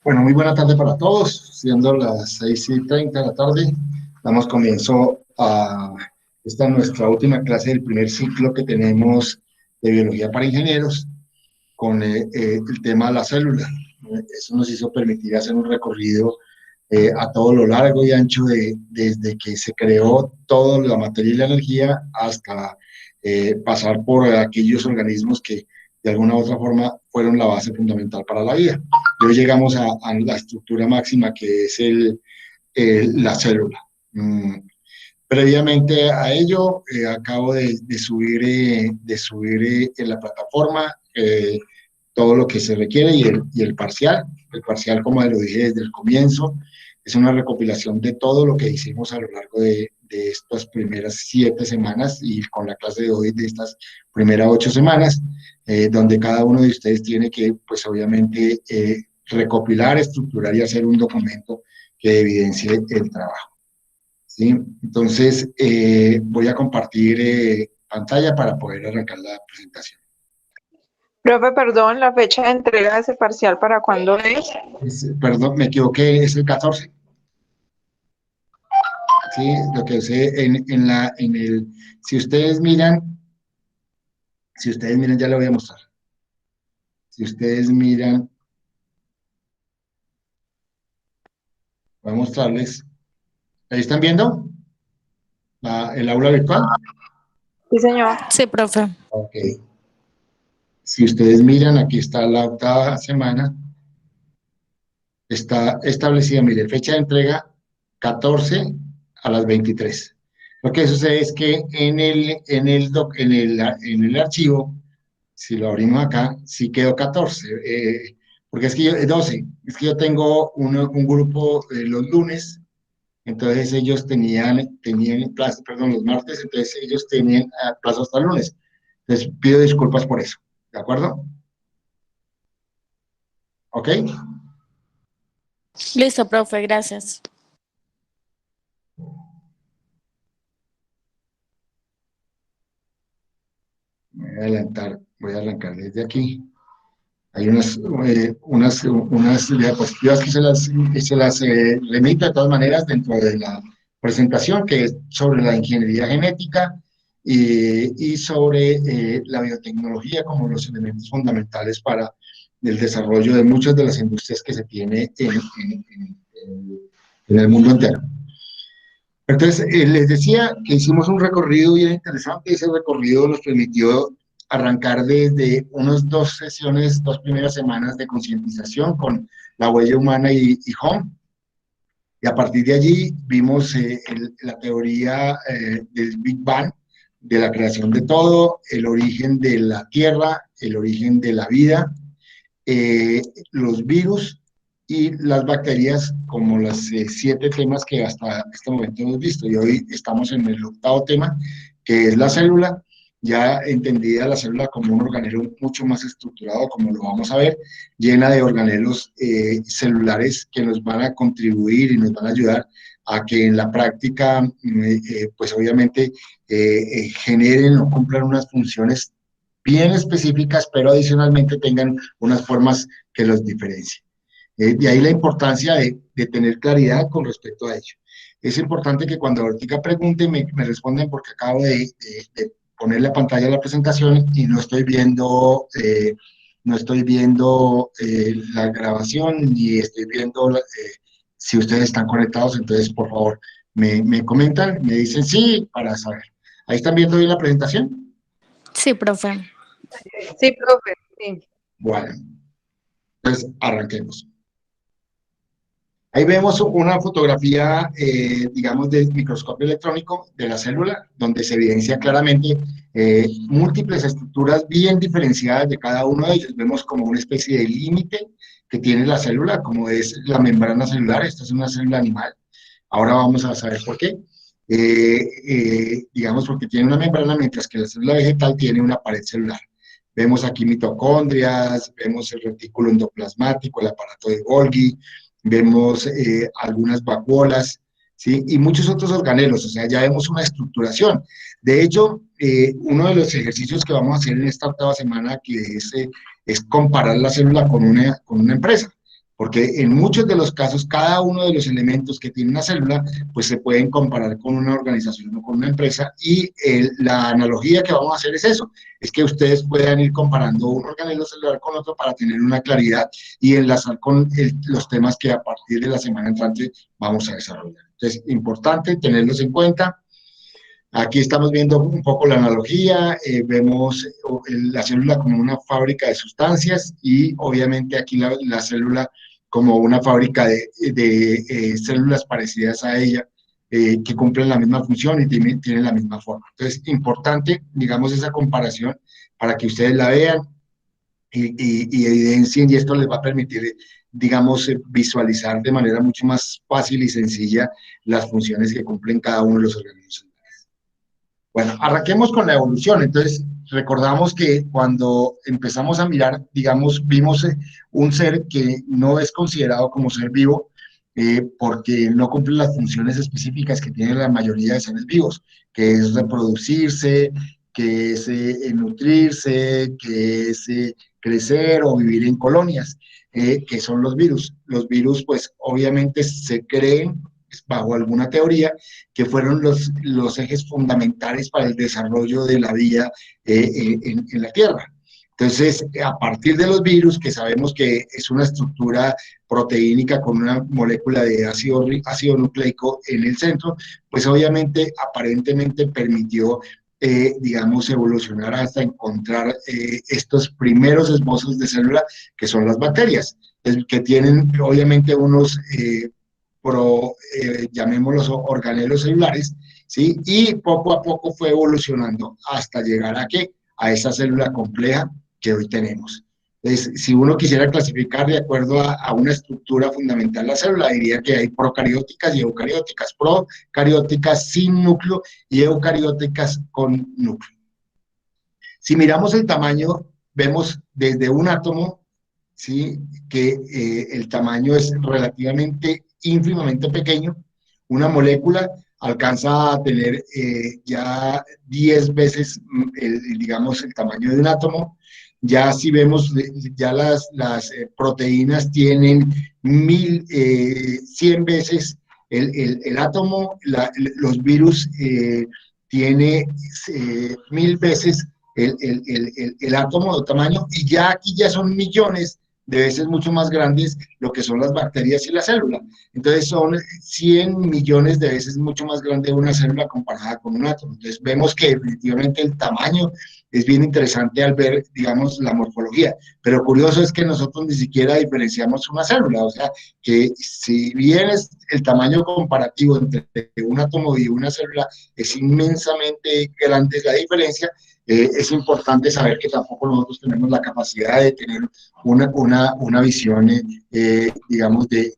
Bueno, muy buena tarde para todos, siendo las 6:30 de la tarde, damos comienzo a esta nuestra última clase del primer ciclo que tenemos de Biología para Ingenieros con el tema de la célula. Eso nos hizo permitir hacer un recorrido a todo lo largo y ancho desde que se creó toda la materia y la energía hasta pasar por aquellos organismos que de alguna u otra forma fueron la base fundamental para la vida. Y hoy llegamos a la estructura máxima que es la célula. Previamente a ello, acabo de subir en la plataforma todo lo que se requiere y el parcial. El parcial, como lo dije desde el comienzo, es una recopilación de todo lo que hicimos a lo largo de estas primeras 7 semanas y con la clase de hoy de estas primeras 8 semanas, donde cada uno de ustedes tiene que, pues obviamente, recopilar, estructurar y hacer un documento que evidencie el trabajo. ¿Sí? Entonces, voy a compartir pantalla para poder arrancar la presentación. Profe, perdón, la fecha de entrega de ese parcial, ¿para cuándo es? Perdón, me equivoqué, es el 14. Sí, lo que usé si ustedes miran, ya lo voy a mostrar. Si ustedes miran, voy a mostrarles. ¿Ahí están viendo el aula virtual? Sí, señor. Sí, profe. Ok. Si ustedes miran, aquí está la octava semana. Está establecida, mire, fecha de entrega 14 a las 23. Lo que sucede es que en el archivo, si lo abrimos acá, sí quedó 14, porque es que 12, es que yo tengo un grupo los lunes, entonces ellos tenían plazo, perdón, los martes, entonces ellos tenían plazo hasta el lunes. Entonces pido disculpas por eso, ¿de acuerdo? ¿Ok? Listo, profe, gracias. Voy a arrancar desde aquí. Hay unas diapositivas que se las remito de todas maneras dentro de la presentación, que es sobre la ingeniería genética y sobre la biotecnología como los elementos fundamentales para el desarrollo de muchas de las industrias que se tiene en el mundo entero. Entonces, les decía que hicimos un recorrido bien interesante. Ese recorrido nos permitió arrancar desde unas 2 sesiones, 2 primeras semanas de concientización con la huella humana y Home. Y a partir de allí vimos la teoría del Big Bang, de la creación de todo, el origen de la Tierra, el origen de la vida, los virus y las bacterias como los 7 temas que hasta este momento hemos visto. Y hoy estamos en el octavo tema, que es la célula, ya entendida la célula como un organelo mucho más estructurado, como lo vamos a ver, llena de organelos celulares que nos van a contribuir y nos van a ayudar a que en la práctica, pues obviamente, generen o cumplan unas funciones bien específicas, pero adicionalmente tengan unas formas que los diferencien. De ahí la importancia de tener claridad con respecto a ello. Es importante que cuando ahorita pregunten, me responden porque acabo de poner la pantalla de la presentación y no estoy viendo la grabación ni estoy viendo si ustedes están conectados. Entonces, por favor, me comentan, me dicen sí para saber. ¿Ahí están viendo bien la presentación? Sí, profe. Sí, profe, sí. Bueno, entonces arranquemos. Ahí vemos una fotografía, digamos, del microscopio electrónico de la célula, donde se evidencia claramente múltiples estructuras bien diferenciadas de cada uno de ellos. Vemos como una especie de límite que tiene la célula, como es la membrana celular. Esta es una célula animal. Ahora vamos a saber por qué. Digamos, porque tiene una membrana, mientras que la célula vegetal tiene una pared celular. Vemos aquí mitocondrias, vemos el retículo endoplasmático, el aparato de Golgi, vemos algunas vacuolas, ¿sí? Y muchos otros organelos, o sea, ya vemos una estructuración. De hecho, uno de los ejercicios que vamos a hacer en esta octava semana, que es comparar la célula con una empresa. porque en muchos de los casos, cada uno de los elementos que tiene una célula, pues se pueden comparar con una organización o con una empresa, y la analogía que vamos a hacer es eso, es que ustedes puedan ir comparando un organelo celular con otro para tener una claridad y enlazar con los temas que a partir de la semana entrante vamos a desarrollar. Entonces, importante tenerlos en cuenta. Aquí estamos viendo un poco la analogía, vemos la célula como una fábrica de sustancias y obviamente aquí la célula como una fábrica de células parecidas a ella, que cumplen la misma función y tienen la misma forma. Entonces, importante, digamos, esa comparación para que ustedes la vean y evidencien, y esto les va a permitir, digamos, visualizar de manera mucho más fácil y sencilla las funciones que cumplen cada uno de los organismos. Bueno, arranquemos con la evolución. Entonces, recordamos que cuando empezamos a mirar, digamos, vimos un ser que no es considerado como ser vivo, porque no cumple las funciones específicas que tienen la mayoría de seres vivos, que es reproducirse, que es nutrirse, que es crecer o vivir en colonias, que son los virus. Los virus, pues, obviamente se creen bajo alguna teoría, que fueron los ejes fundamentales para el desarrollo de la vida en la Tierra. Entonces, a partir de los virus, que sabemos que es una estructura proteínica con una molécula de ácido nucleico en el centro, pues obviamente, aparentemente permitió, digamos, evolucionar hasta encontrar estos primeros esbozos de célula, que son las bacterias, que tienen obviamente unos llamémoslos organelos celulares, ¿sí? Y poco a poco fue evolucionando hasta llegar a ¿qué? A esa célula compleja que hoy tenemos. Entonces, si uno quisiera clasificar de acuerdo a una estructura fundamental la célula, diría que hay procarióticas y eucarióticas. Procarióticas sin núcleo y eucarióticas con núcleo. Si miramos el tamaño, vemos desde un átomo, ¿sí? Que el tamaño es relativamente ínfimamente pequeño. Una molécula alcanza a tener ya 10 veces, digamos, el tamaño de un átomo. Ya si vemos, ya las proteínas tienen 100 veces el átomo, los virus tiene 1000 veces el átomo de tamaño, y ya aquí ya son millones de veces mucho más grandes lo que son las bacterias y la célula. Entonces son 100 millones de veces mucho más grande una célula comparada con un átomo. Entonces vemos que definitivamente el tamaño es bien interesante al ver, digamos, la morfología. Pero curioso es que nosotros ni siquiera diferenciamos una célula, o sea, que si bien es el tamaño comparativo entre un átomo y una célula es inmensamente grande la diferencia, es importante saber que tampoco nosotros tenemos la capacidad de tener una visión, digamos, de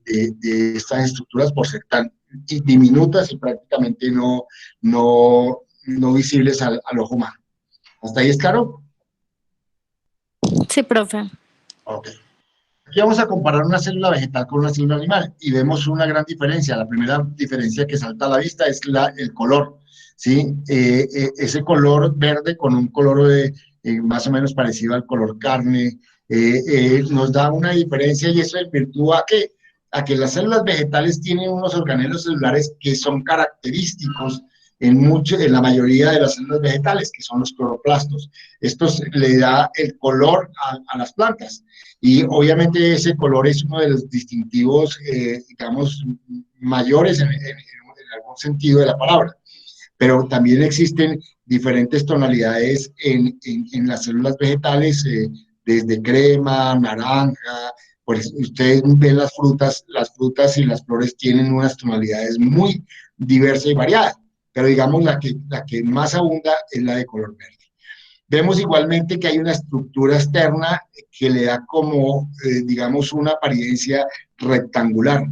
estas estructuras por ser tan diminutas y prácticamente no visibles al ojo humano. ¿Hasta ahí es claro? Sí, profe. Ok. Aquí vamos a comparar una célula vegetal con una célula animal y vemos una gran diferencia. La primera diferencia que salta a la vista es el color, ¿sí? Ese color verde con un color más o menos parecido al color carne, nos da una diferencia, y eso es virtud a que las células vegetales tienen unos organelos celulares que son característicos en la mayoría de las células vegetales, que son los cloroplastos. Esto le da el color a las plantas, y obviamente ese color es uno de los distintivos, digamos, mayores en algún sentido de la palabra. Pero también existen diferentes tonalidades en las células vegetales, desde crema, naranja. Pues ustedes ven las frutas y las flores tienen unas tonalidades muy diversas y variadas, pero digamos la que más abunda es la de color verde. Vemos igualmente que hay una estructura externa que le da como, digamos, una apariencia rectangular.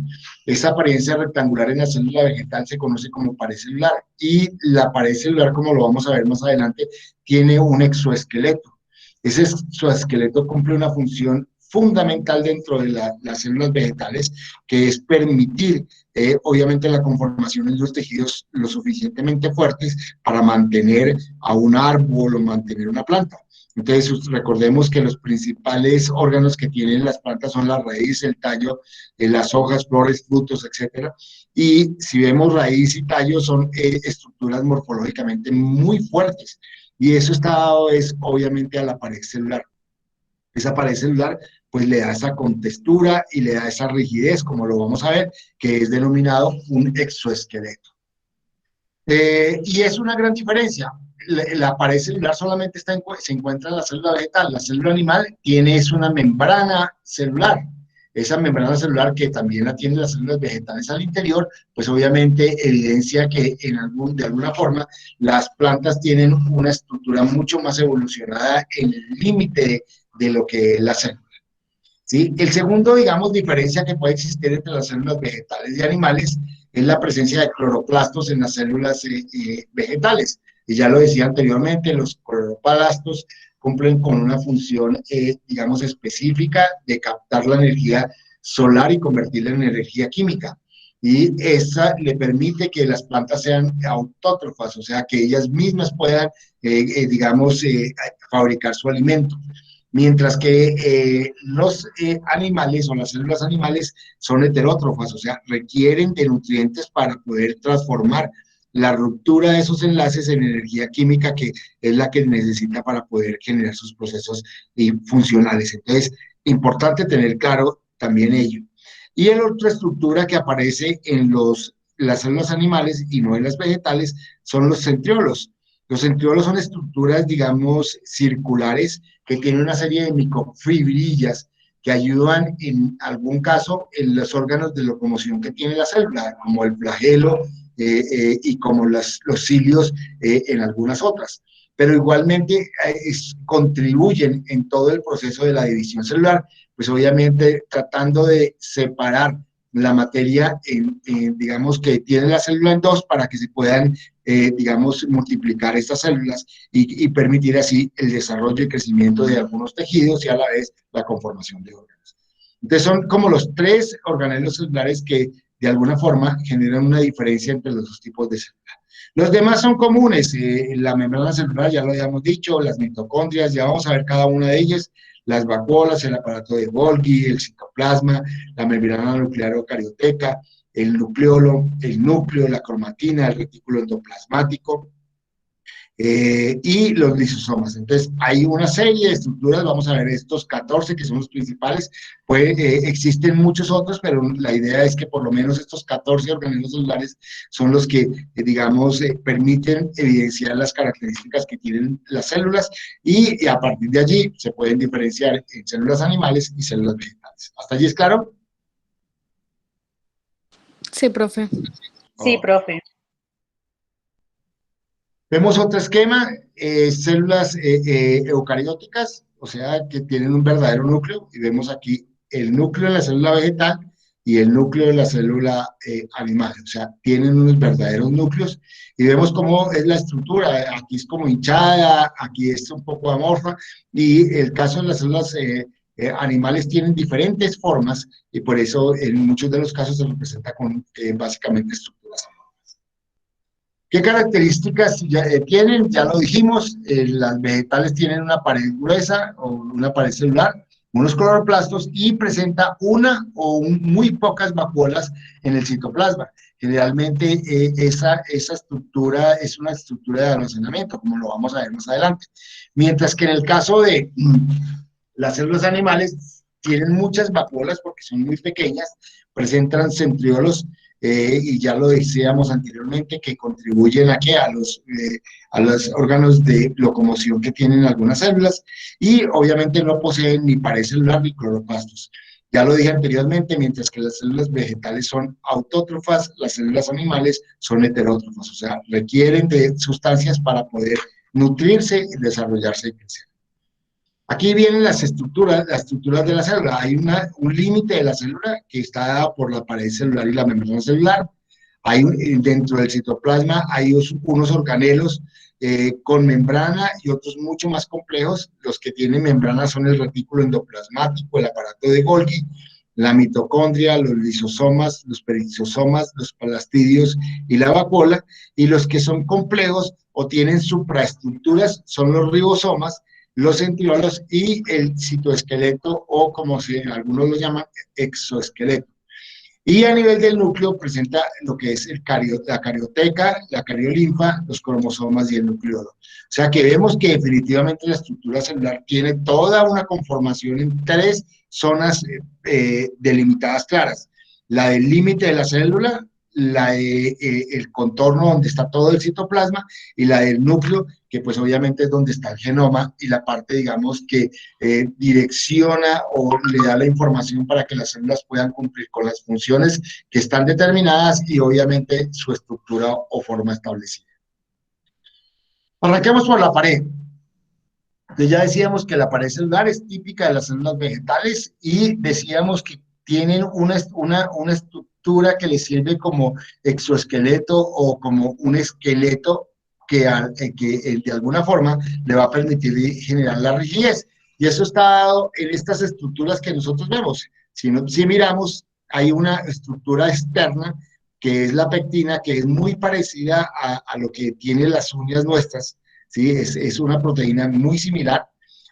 Esa apariencia rectangular en la célula vegetal se conoce como pared celular, y la pared celular, como lo vamos a ver más adelante, tiene un exoesqueleto. Ese exoesqueleto cumple una función fundamental dentro de las células vegetales, que es permitir, obviamente, la conformación de los tejidos lo suficientemente fuertes para mantener a un árbol o mantener una planta. Entonces, recordemos que los principales órganos que tienen las plantas son la raíz, el tallo, las hojas, flores, frutos, etcétera. Y si vemos raíz y tallo, son estructuras morfológicamente muy fuertes. Y eso está dado es obviamente a la pared celular. Esa pared celular pues le da esa contextura y le da esa rigidez, como lo vamos a ver, que es denominado un exoesqueleto. Y es una gran diferencia. La pared celular solamente se encuentra en la célula vegetal. La célula animal tiene es una membrana celular. Esa membrana celular que también la tienen las células vegetales al interior, pues obviamente evidencia que de alguna forma las plantas tienen una estructura mucho más evolucionada en el límite de lo que es la célula. ¿Sí? El segundo, digamos, diferencia que puede existir entre las células vegetales y animales es la presencia de cloroplastos en las células vegetales. Y ya lo decía anteriormente, los cloroplastos cumplen con una función, digamos, específica de captar la energía solar y convertirla en energía química. Y esa le permite que las plantas sean autótrofas, o sea, que ellas mismas puedan, digamos, fabricar su alimento. Mientras que los animales o las células animales son heterótrofas, o sea, requieren de nutrientes para poder transformar la ruptura de esos enlaces en energía química, que es la que necesita para poder generar sus procesos funcionales. Entonces, importante tener claro también ello. Y la otra estructura que aparece en las células animales y no en las vegetales son los centriolos. Los centriolos son estructuras, digamos, circulares que tienen una serie de microfibrillas que ayudan en algún caso en los órganos de locomoción que tiene la célula, como el flagelo y como los cilios en algunas otras. Pero igualmente contribuyen en todo el proceso de la división celular, pues obviamente tratando de separar la materia, digamos, que tiene la célula en dos para que se puedan, digamos, multiplicar estas células y permitir así el desarrollo y crecimiento de algunos tejidos y a la vez la conformación de órganos. Entonces son como los tres organelos celulares que de alguna forma generan una diferencia entre los dos tipos de células. Los demás son comunes, la membrana celular ya lo habíamos dicho, las mitocondrias, ya vamos a ver cada una de ellas, las vacuolas, el aparato de Golgi, el citoplasma, la membrana nuclear eucarioteca, el nucleolo, el núcleo, la cromatina, el retículo endoplasmático, y los lisosomas. Entonces, hay una serie de estructuras, vamos a ver estos 14 que son los principales, pues existen muchos otros, pero la idea es que por lo menos estos 14 organelos celulares son los que, digamos, permiten evidenciar las características que tienen las células y a partir de allí se pueden diferenciar en células animales y células vegetales. ¿Hasta allí es claro? Sí, profe. Sí, profe. Vemos otro esquema, células eucarióticas, o sea, que tienen un verdadero núcleo, y vemos aquí el núcleo de la célula vegetal y el núcleo de la célula animal, o sea, tienen unos verdaderos núcleos, y vemos cómo es la estructura, aquí es como hinchada, aquí es un poco amorfa, y el caso de las células animales tienen diferentes formas, y por eso en muchos de los casos se representa con básicamente estructuras amorfas. ¿Qué características tienen? Ya lo dijimos, las vegetales tienen una pared gruesa o una pared celular, unos cloroplastos y presenta una o muy pocas vacuolas en el citoplasma. Generalmente esa estructura es una estructura de almacenamiento, como lo vamos a ver más adelante. Mientras que en el caso de las células animales tienen muchas vacuolas porque son muy pequeñas, presentan centriolos, y ya lo decíamos anteriormente, que contribuyen a los órganos de locomoción que tienen algunas células, y obviamente no poseen ni pared celular ni cloroplastos. Ya lo dije anteriormente, mientras que las células vegetales son autótrofas, las células animales son heterótrofas, o sea, requieren de sustancias para poder nutrirse, desarrollarse y crecer. Aquí vienen las estructuras de la célula. Hay un límite de la célula que está dado por la pared celular y la membrana celular. Dentro del citoplasma hay unos organelos con membrana y otros mucho más complejos. Los que tienen membrana son el retículo endoplasmático, el aparato de Golgi, la mitocondria, los lisosomas, los perisosomas, los plastidios y la vacuola. Y los que son complejos o tienen supraestructuras son los ribosomas, los centriolos y el citoesqueleto, o como algunos lo llaman, exoesqueleto. Y a nivel del núcleo presenta lo que es la carioteca, la cariolinfa, los cromosomas y el nucleolo. O sea que vemos que definitivamente la estructura celular tiene toda una conformación en tres zonas delimitadas claras. La del límite de la célula, la de, el contorno donde está todo el citoplasma, y la del núcleo, que pues obviamente es donde está el genoma y la parte, digamos, que direcciona o le da la información para que las células puedan cumplir con las funciones que están determinadas y obviamente su estructura o forma establecida. Arranquemos por la pared. Entonces ya decíamos que la pared celular es típica de las células vegetales y decíamos que tienen una estructura que les sirve como exoesqueleto o como un esqueleto que de alguna forma le va a permitir generar la rigidez. Y eso está dado en estas estructuras que nosotros vemos. Si miramos, hay una estructura externa que es la pectina, que es muy parecida a lo que tienen las uñas nuestras, ¿sí? Es una proteína muy similar.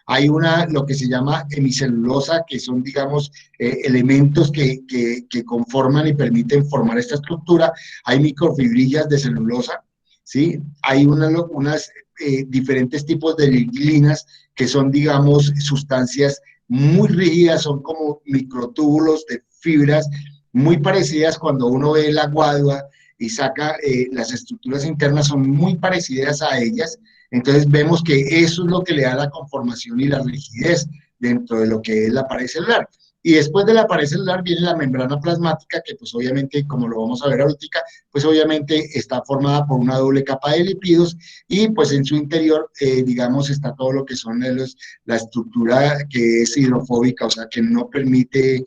Hay lo que se llama hemicelulosa, que son, digamos, elementos que conforman y permiten formar esta estructura. Hay microfibrillas de celulosa, ¿sí? Hay unas diferentes tipos de liglinas que son, digamos, sustancias muy rígidas, son como microtúbulos de fibras muy parecidas. Cuando uno ve la guadua y saca las estructuras internas, son muy parecidas a ellas. Entonces vemos que eso es lo que le da la conformación y la rigidez dentro de lo que es la pared celular. Y después de la pared celular viene la membrana plasmática, que pues obviamente, como lo vamos a ver ahorita, pues obviamente está formada por una doble capa de lípidos y pues en su interior, digamos, está todo lo que son la estructura que es hidrofóbica, o sea, que no permite,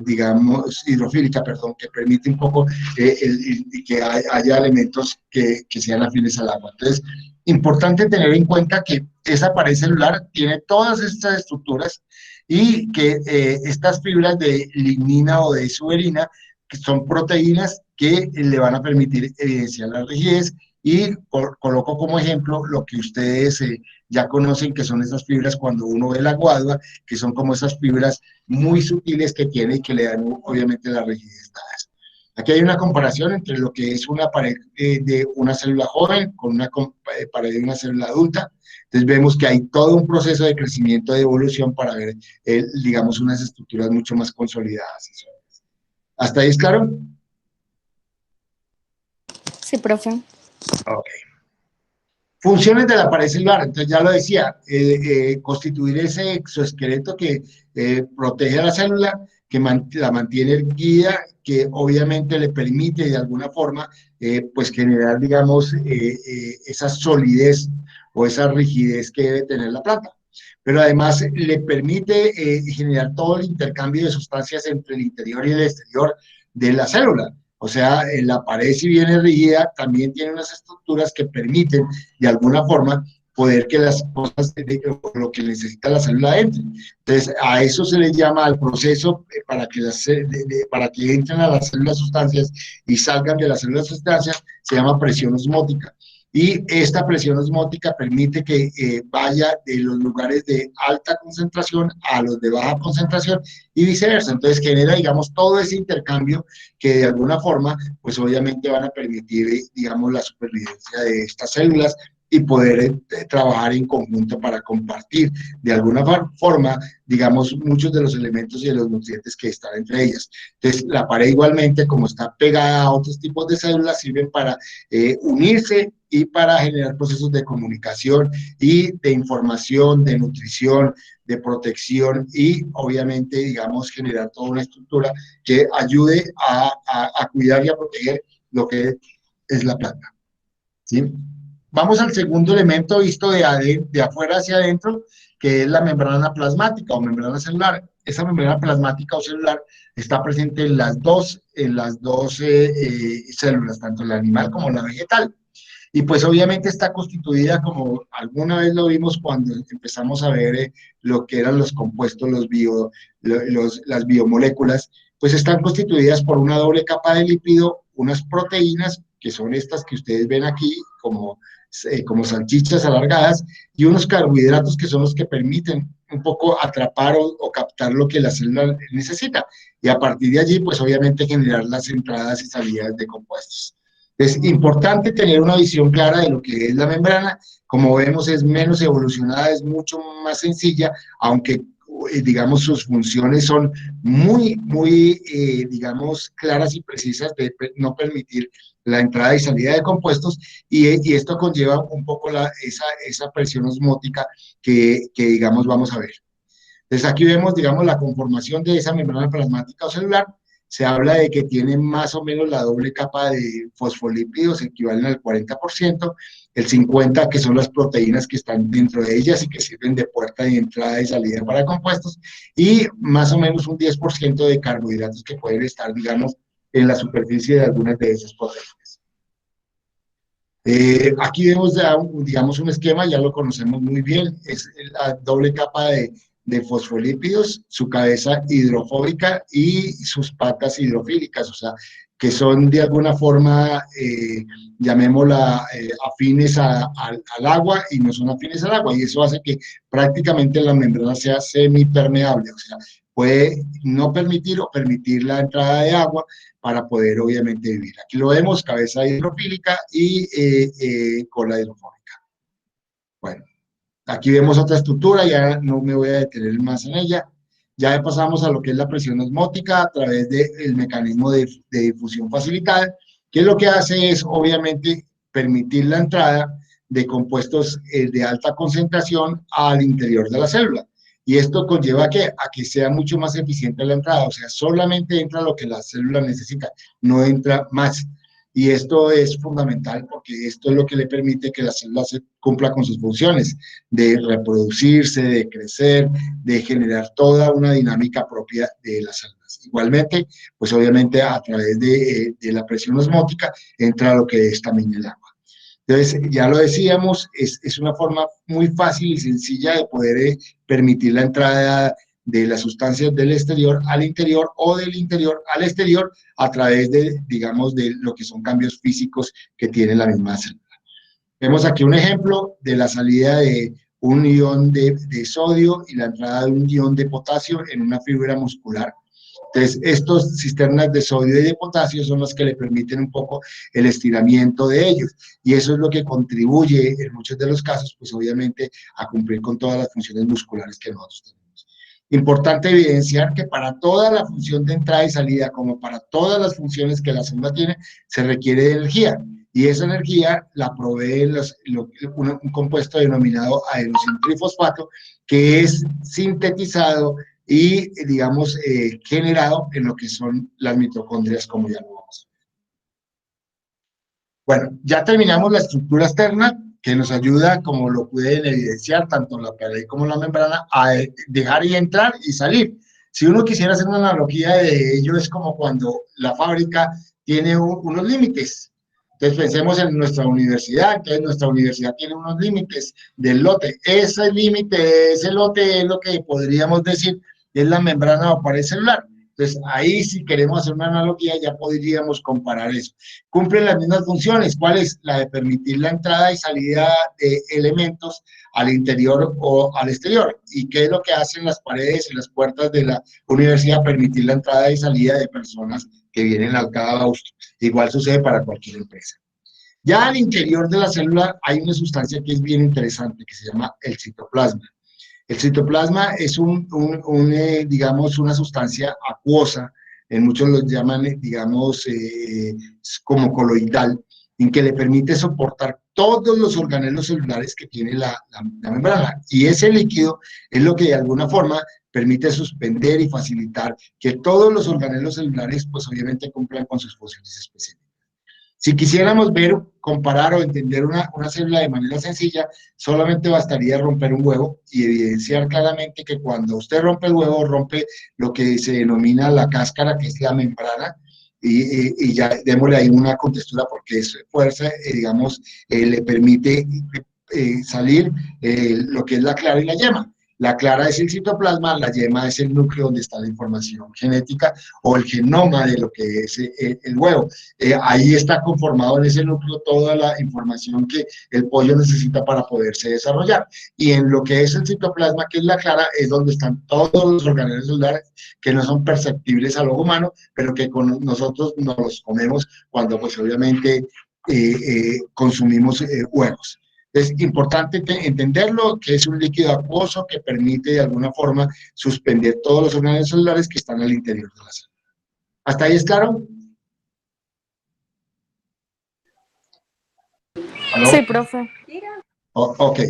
digamos, hidrofílica, perdón, que permite un poco que haya elementos que sean afines al agua. Entonces, importante tener en cuenta que esa pared celular tiene todas estas estructuras y que estas fibras de lignina o de suberina, que son proteínas que le van a permitir evidenciar la rigidez, y coloco como ejemplo lo que ustedes ya conocen, que son esas fibras cuando uno ve la guadua, que son como esas fibras muy sutiles que tiene y que le dan obviamente la rigidez. Aquí hay una comparación entre lo que es una pared de una célula joven con una pared de una célula adulta. Entonces vemos que hay todo un proceso de crecimiento, de evolución para ver, digamos, unas estructuras mucho más consolidadas. ¿Hasta ahí es claro? Sí, profe. Ok. Funciones de la pared celular, entonces ya lo decía, constituir ese exoesqueleto que protege a la célula, que la mantiene erguida, que obviamente le permite de alguna forma pues generar, digamos, esa solidez o esa rigidez que debe tener la planta. Pero además le permite generar todo el intercambio de sustancias entre el interior y el exterior de la célula. O sea, la pared, si bien es rígida, también tiene unas estructuras que permiten de alguna forma poder que las cosas, lo que necesita la célula entre. Entonces, a eso se le llama al proceso para que entren a las células sustancias y salgan de las células sustancias, se llama presión osmótica. Y esta presión osmótica permite que vaya de los lugares de alta concentración a los de baja concentración y viceversa. Entonces genera, digamos, todo ese intercambio que de alguna forma, pues obviamente van a permitir, digamos, la supervivencia de estas células y poder trabajar en conjunto para compartir de alguna forma, digamos, muchos de los elementos y de los nutrientes que están entre ellas. Entonces, la pared igualmente, como está pegada a otros tipos de células, sirven para unirse y para generar procesos de comunicación y de información, de nutrición, de protección y obviamente, digamos, generar toda una estructura que ayude a cuidar y a proteger lo que es la planta. ¿Sí? Vamos al segundo elemento visto de afuera hacia adentro, que es la membrana plasmática o membrana celular. Esa membrana plasmática o celular está presente en las dos células, tanto la animal como la vegetal. Y pues obviamente está constituida, como alguna vez lo vimos cuando empezamos a ver lo que eran los compuestos, las biomoléculas, pues están constituidas por una doble capa de lípido, unas proteínas, que son estas que ustedes ven aquí, como como salchichas alargadas, y unos carbohidratos que son los que permiten un poco atrapar o captar lo que la célula necesita, y a partir de allí, pues obviamente generar las entradas y salidas de compuestos. Es importante tener una visión clara de lo que es la membrana. Como vemos, es menos evolucionada, es mucho más sencilla, aunque digamos, sus funciones son digamos, claras y precisas de no permitir la entrada y salida de compuestos, y esto conlleva un poco esa presión osmótica que, digamos, vamos a ver. Entonces, aquí vemos, digamos, la conformación de esa membrana plasmática o celular. Se habla de que tiene más o menos la doble capa de fosfolípidos, equivalen al 40%, el 50% que son las proteínas que están dentro de ellas y que sirven de puerta de entrada y salida para compuestos, y más o menos un 10% de carbohidratos que pueden estar, digamos, en la superficie de algunas de esas proteínas. Aquí vemos, digamos, un esquema, ya lo conocemos muy bien, es la doble capa de fosfolípidos, su cabeza hidrofóbica y sus patas hidrofílicas, o sea, que son de alguna forma, llamémosla, afines al agua y no son afines al agua, y eso hace que prácticamente la membrana sea semipermeable, o sea, puede no permitir o permitir la entrada de agua para poder obviamente vivir. Aquí lo vemos, cabeza hidrofílica y cola hidrofóbica. Bueno. Aquí vemos otra estructura, ya no me voy a detener más en ella. Ya pasamos a lo que es la presión osmótica a través del mecanismo de difusión facilitada, que lo que hace es, obviamente, permitir la entrada de compuestos de alta concentración al interior de la célula. Y esto conlleva a que sea mucho más eficiente la entrada, o sea, solamente entra lo que la célula necesita, no entra más. Y esto es fundamental porque esto es lo que le permite que la célula cumpla con sus funciones de reproducirse, de crecer, de generar toda una dinámica propia de las células. Igualmente, pues obviamente a través de la presión osmótica entra lo que es también el agua. Entonces, ya lo decíamos, es una forma muy fácil y sencilla de poder permitir la entrada de las sustancias del exterior al interior o del interior al exterior a través de, digamos, de lo que son cambios físicos que tiene la misma célula. Vemos aquí un ejemplo de la salida de un ion de sodio y la entrada de un ion de potasio en una fibra muscular. Entonces, estos cisternas de sodio y de potasio son los que le permiten un poco el estiramiento de ellos, y eso es lo que contribuye en muchos de los casos, pues obviamente, a cumplir con todas las funciones musculares que nosotros tenemos. Importante evidenciar que para toda la función de entrada y salida, como para todas las funciones que la célula tiene, se requiere de energía, y esa energía la provee un compuesto denominado adenosine-trifosfato, que es sintetizado y, digamos, generado en lo que son las mitocondrias, como ya lo vamos a ver. Bueno, ya terminamos la estructura externa, que nos ayuda, como lo pueden evidenciar, tanto la pared como la membrana, a dejar y entrar y salir. Si uno quisiera hacer una analogía de ello, es como cuando la fábrica tiene unos límites. Entonces pensemos en nuestra universidad, entonces nuestra universidad tiene unos límites del lote. Ese límite, ese lote es lo que podríamos decir es la membrana o pared celular. Entonces, ahí si queremos hacer una analogía, ya podríamos comparar eso. Cumplen las mismas funciones. ¿Cuál es? La de permitir la entrada y salida de elementos al interior o al exterior. ¿Y qué es lo que hacen las paredes y las puertas de la universidad? Permitir la entrada y salida de personas que vienen al claustro. Igual sucede para cualquier empresa. Ya al interior de la célula hay una sustancia que es bien interesante, que se llama el citoplasma. El citoplasma es digamos, una sustancia acuosa, en muchos lo llaman, digamos, como coloidal, en que le permite soportar todos los organelos celulares que tiene la membrana. Y ese líquido es lo que de alguna forma permite suspender y facilitar que todos los organelos celulares, pues obviamente cumplan con sus funciones específicas. Si quisiéramos ver, comparar o entender una célula de manera sencilla, solamente bastaría romper un huevo y evidenciar claramente que cuando usted rompe el huevo, rompe lo que se denomina la cáscara, que es la membrana, y ya démosle ahí una contextura porque es fuerza, digamos, le permite salir lo que es la clara y la yema. La clara es el citoplasma, la yema es el núcleo donde está la información genética o el genoma de lo que es el huevo. Ahí está conformado en ese núcleo toda la información que el pollo necesita para poderse desarrollar. Y en lo que es el citoplasma, que es la clara, es donde están todos los organelos celulares que no son perceptibles al ojo humano, pero que con nosotros nos los comemos cuando pues obviamente consumimos huevos. Es importante entenderlo, que es un líquido acuoso que permite de alguna forma suspender todos los órganos celulares que están al interior de la célula. ¿Hasta ahí es claro? ¿Aló? Sí, profe. Ok.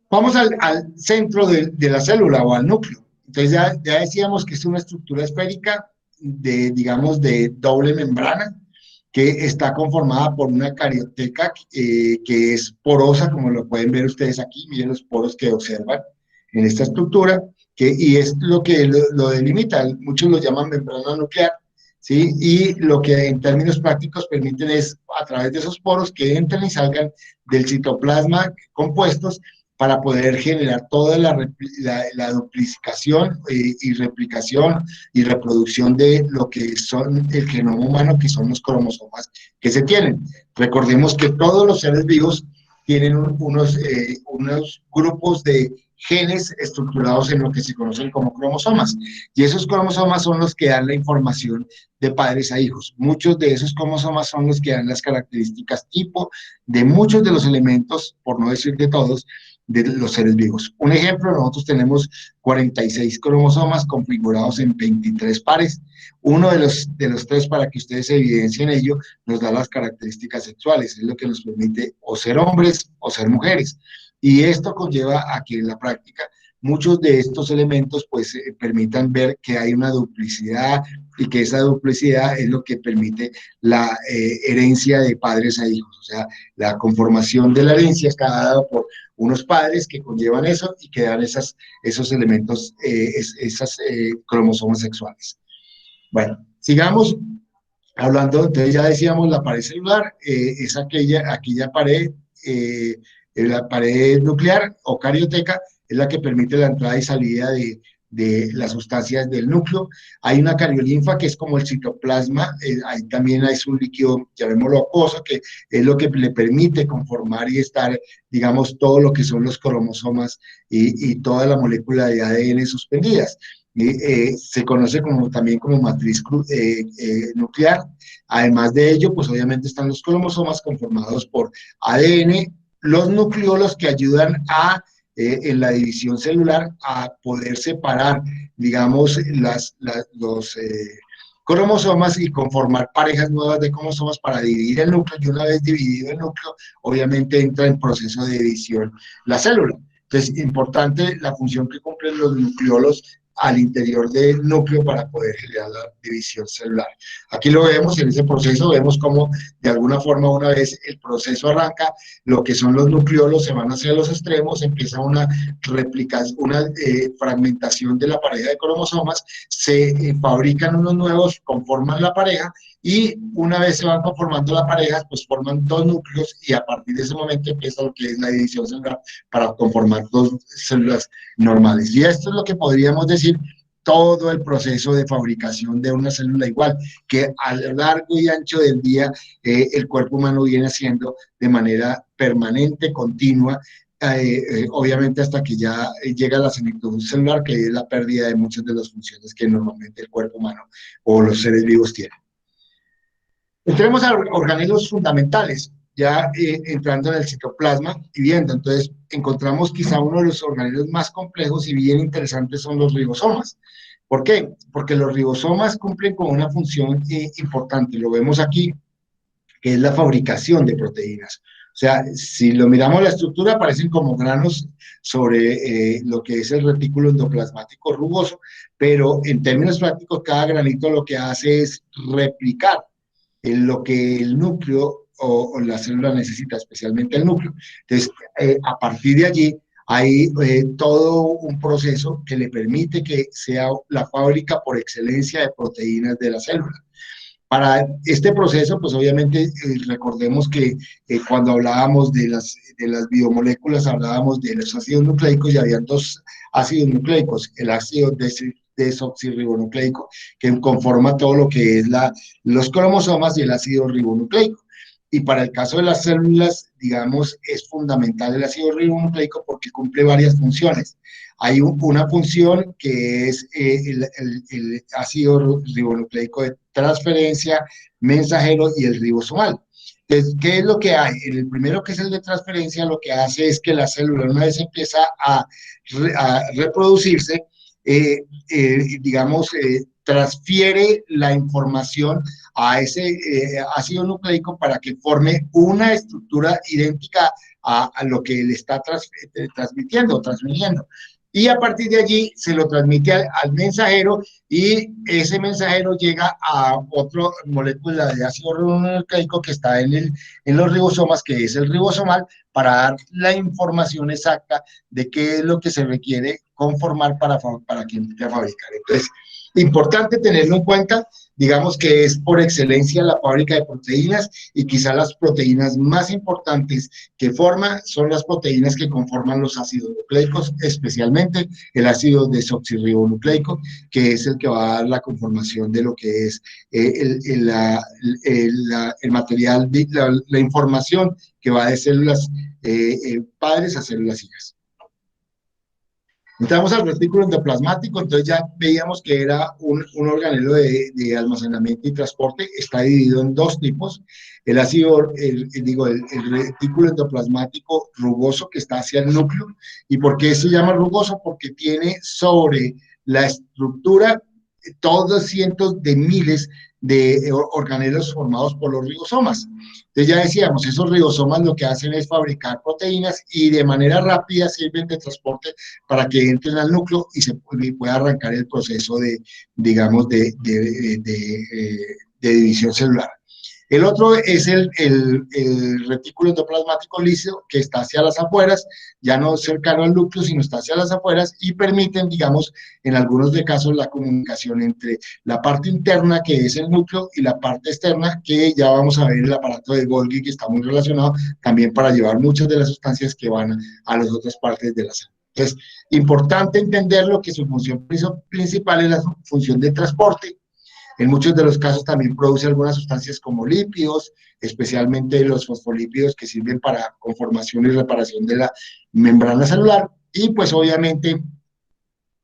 Vamos al centro de la célula o al núcleo. Entonces ya decíamos que es una estructura esférica digamos, de doble membrana, que está conformada por una carioteca que es porosa, como lo pueden ver ustedes aquí, miren los poros que observan en esta estructura, y es lo que lo delimita, muchos lo llaman membrana nuclear, ¿sí? Y lo que en términos prácticos permiten es, a través de esos poros, que entren y salgan del citoplasma compuestos para poder generar toda la duplicación y replicación y reproducción de lo que son el genoma humano, que son los cromosomas que se tienen. Recordemos que todos los seres vivos tienen unos grupos de genes estructurados en lo que se conocen como cromosomas, y esos cromosomas son los que dan la información de padres a hijos. Muchos de esos cromosomas son los que dan las características tipo de muchos de los elementos, por no decir de todos, de los seres vivos. Un ejemplo, nosotros tenemos 46 cromosomas configurados en 23 pares. Uno de los tres, para que ustedes se evidencien ello, nos da las características sexuales, es lo que nos permite o ser hombres o ser mujeres. Y esto conlleva a que en la práctica muchos de estos elementos pues permitan ver que hay una duplicidad y que esa duplicidad es lo que permite la herencia de padres a hijos. O sea, la conformación de la herencia está dada por unos padres que conllevan eso y que dan esos elementos, esas cromosomas sexuales. Bueno, sigamos hablando. Entonces ya decíamos, la pared celular es aquella pared, la pared nuclear o carioteca, es la que permite la entrada y salida de las sustancias del núcleo. Hay una cariolinfa que es como el citoplasma, ahí también hay un líquido, llamémoslo acuoso, que es lo que le permite conformar y estar, digamos, todo lo que son los cromosomas y toda la molécula de ADN suspendidas. Se conoce también como matriz nuclear. Además de ello, pues obviamente están los cromosomas conformados por ADN, los nucleolos que ayudan en la división celular a poder separar, digamos, los cromosomas y conformar parejas nuevas de cromosomas para dividir el núcleo, y una vez dividido el núcleo, obviamente entra en proceso de división la célula. Entonces, importante la función que cumplen los nucleolos al interior del núcleo para poder generar la división celular. Aquí lo vemos en ese proceso, vemos cómo de alguna forma una vez el proceso arranca, lo que son los nucleolos se van hacia los extremos, empieza una fragmentación de la pareja de cromosomas, se fabrican unos nuevos, conforman la pareja, y una vez se van conformando la pareja, pues forman dos núcleos, y a partir de ese momento empieza lo que es la división celular para conformar dos células normales. Y esto es lo que podríamos decir todo el proceso de fabricación de una célula, igual que a lo largo y ancho del día el cuerpo humano viene haciendo de manera permanente, continua, obviamente hasta que ya llega la senectud celular, que es la pérdida de muchas de las funciones que normalmente el cuerpo humano o los seres vivos tienen. Entremos a organismos fundamentales, ya entrando en el citoplasma y viendo. Entonces, encontramos quizá uno de los organismos más complejos y bien interesantes son los ribosomas. ¿Por qué? Porque los ribosomas cumplen con una función importante, lo vemos aquí, que es la fabricación de proteínas. O sea, si lo miramos la estructura, aparecen como granos sobre lo que es el retículo endoplasmático rugoso, pero en términos prácticos, cada granito lo que hace es replicar en lo que el núcleo o la célula necesita, especialmente el núcleo. Entonces, a partir de allí, hay todo un proceso que le permite que sea la fábrica por excelencia de proteínas de la célula. Para este proceso, pues obviamente recordemos que cuando hablábamos de las biomoléculas, hablábamos de los ácidos nucleicos y había dos ácidos nucleicos, el ácido desoxirribonucleico, que conforma todo lo que es los cromosomas, y el ácido ribonucleico. Y para el caso de las células, digamos, es fundamental el ácido ribonucleico porque cumple varias funciones. Hay una función que es el ácido ribonucleico de transferencia, mensajero y el ribosomal. Entonces, ¿qué es lo que hay? En el primero, que es el de transferencia, lo que hace es que la célula, una vez empieza a reproducirse, digamos, transfiere la información a ese ácido nucleico para que forme una estructura idéntica a lo que le está transmitiendo o transmitiendo. Y a partir de allí se lo transmite al mensajero, y ese mensajero llega a otra molécula de ácido ribonucleico que está en los ribosomas, que es el ribosomal, para dar la información exacta de qué es lo que se requiere conformar para que empiece a fabricar. Entonces, importante tenerlo en cuenta, digamos que es por excelencia la fábrica de proteínas, y quizá las proteínas más importantes que forma son las proteínas que conforman los ácidos nucleicos, especialmente el ácido desoxirribonucleico, que es el que va a dar la conformación de lo que es el material, la información que va de células padres a células hijas. Entramos al retículo endoplasmático, entonces ya veíamos que era un organelo de almacenamiento y transporte. Está dividido en dos tipos: el ácido, el retículo endoplasmático rugoso, que está hacia el núcleo. ¿Y por qué se llama rugoso? Porque tiene sobre la estructura todos cientos de miles de organelos formados por los ribosomas. Entonces ya decíamos, esos ribosomas lo que hacen es fabricar proteínas, y de manera rápida sirven de transporte para que entren al núcleo y se pueda arrancar el proceso de, digamos, de división celular. El otro es el retículo endoplasmático liso, que está hacia las afueras, ya no cercano al núcleo, sino está hacia las afueras, y permiten, digamos, en algunos de casos, la comunicación entre la parte interna, que es el núcleo, y la parte externa, que ya vamos a ver el aparato de Golgi, que está muy relacionado también para llevar muchas de las sustancias que van a las otras partes de la célula. Entonces, importante entenderlo, que su función principal es la función de transporte. En muchos de los casos también produce algunas sustancias como lípidos, especialmente los fosfolípidos, que sirven para conformación y reparación de la membrana celular. Y pues obviamente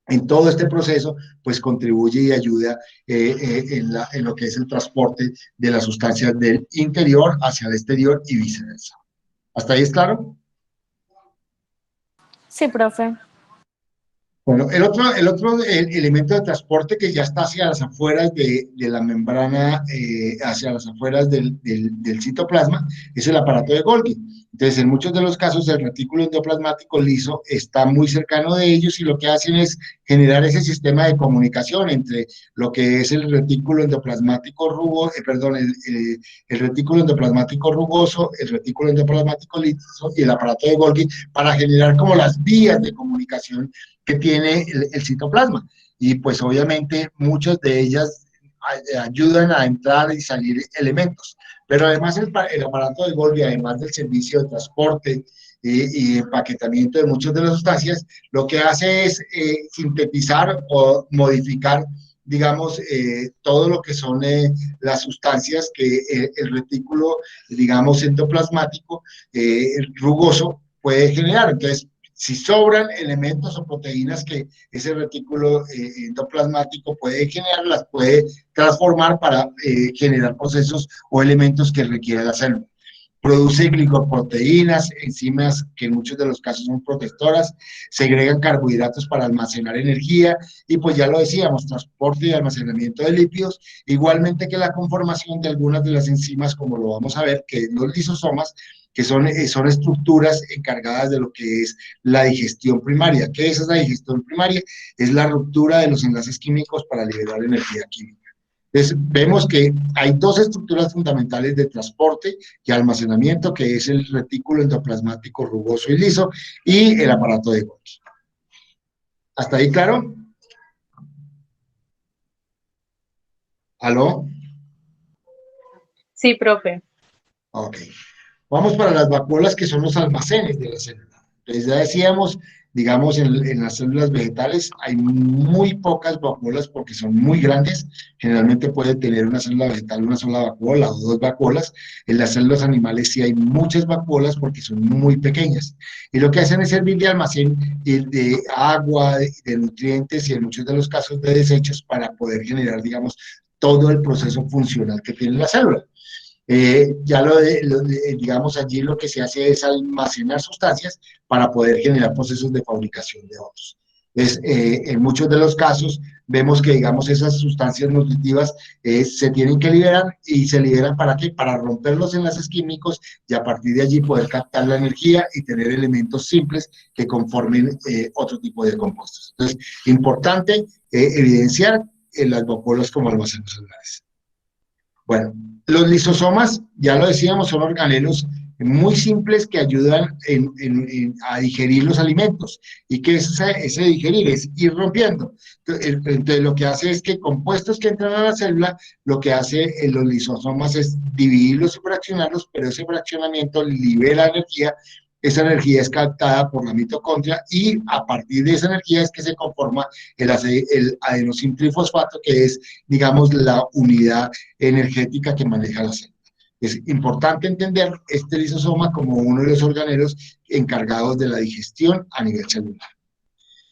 en todo este proceso pues contribuye y ayuda en lo que es el transporte de las sustancias del interior hacia el exterior y viceversa. ¿Hasta ahí es claro? Sí, profe. Bueno, el otro elemento de transporte que ya está hacia las afueras de la membrana, hacia las afueras del citoplasma, es el aparato de Golgi. Entonces, en muchos de los casos, el retículo endoplasmático liso está muy cercano de ellos, y lo que hacen es generar ese sistema de comunicación entre lo que es el retículo endoplasmático rugoso, el retículo endoplasmático rugoso, el retículo endoplasmático liso y el aparato de Golgi, para generar como las vías de comunicación que tiene el citoplasma. Y pues obviamente muchas de ellas ayudan a entrar y salir elementos. Pero además el aparato de Golgi, además del servicio de transporte y empaquetamiento de muchas de las sustancias, lo que hace es sintetizar o modificar, digamos, todo lo que son las sustancias que el retículo, digamos, endoplasmático rugoso puede generar. Entonces, si sobran elementos o proteínas que ese retículo endoplasmático puede generar, las puede transformar para generar procesos o elementos que requiere la célula. Produce glicoproteínas, enzimas que en muchos de los casos son protectoras, segregan carbohidratos para almacenar energía, y pues ya lo decíamos, transporte y almacenamiento de lípidos, igualmente que la conformación de algunas de las enzimas, como lo vamos a ver, que los lisosomas, que son estructuras encargadas de lo que es la digestión primaria. ¿Qué es esa digestión primaria? Es la ruptura de los enlaces químicos para liberar energía química. Entonces, vemos que hay dos estructuras fundamentales de transporte y almacenamiento, que es el retículo endoplasmático rugoso y liso y el aparato de Golgi. ¿Hasta ahí claro? ¿Aló? Sí, profe. Ok. Vamos para las vacuolas, que son los almacenes de la célula. Entonces ya decíamos, digamos, en las células vegetales hay muy pocas vacuolas porque son muy grandes. Generalmente puede tener una célula vegetal una sola vacuola o dos vacuolas. En las células animales sí hay muchas vacuolas porque son muy pequeñas. Y lo que hacen es servir de almacén de agua, de nutrientes y en muchos de los casos de desechos para poder generar, digamos, todo el proceso funcional que tiene la célula. Ya digamos, allí lo que se hace es almacenar sustancias para poder generar procesos de fabricación de otros. En muchos de los casos vemos que, digamos, esas sustancias nutritivas se tienen que liberar y se liberan ¿para qué? Para romper los enlaces químicos y a partir de allí poder captar la energía y tener elementos simples que conformen otro tipo de compuestos. Entonces, importante evidenciar las vacuolas como almacenes celulares. Bueno, los lisosomas, ya lo decíamos, son organelos muy simples que ayudan a digerir los alimentos. ¿Y qué es ese digerir? Es ir rompiendo. Entonces, lo que hace es que compuestos que entran a la célula, lo que hace los lisosomas es dividirlos y fraccionarlos, pero ese fraccionamiento libera energía. Esa energía es captada por la mitocondria y a partir de esa energía es que se conforma el adenosintrifosfato, que es, digamos, la unidad energética que maneja la célula. Es importante entender este lisosoma como uno de los organelos encargados de la digestión a nivel celular.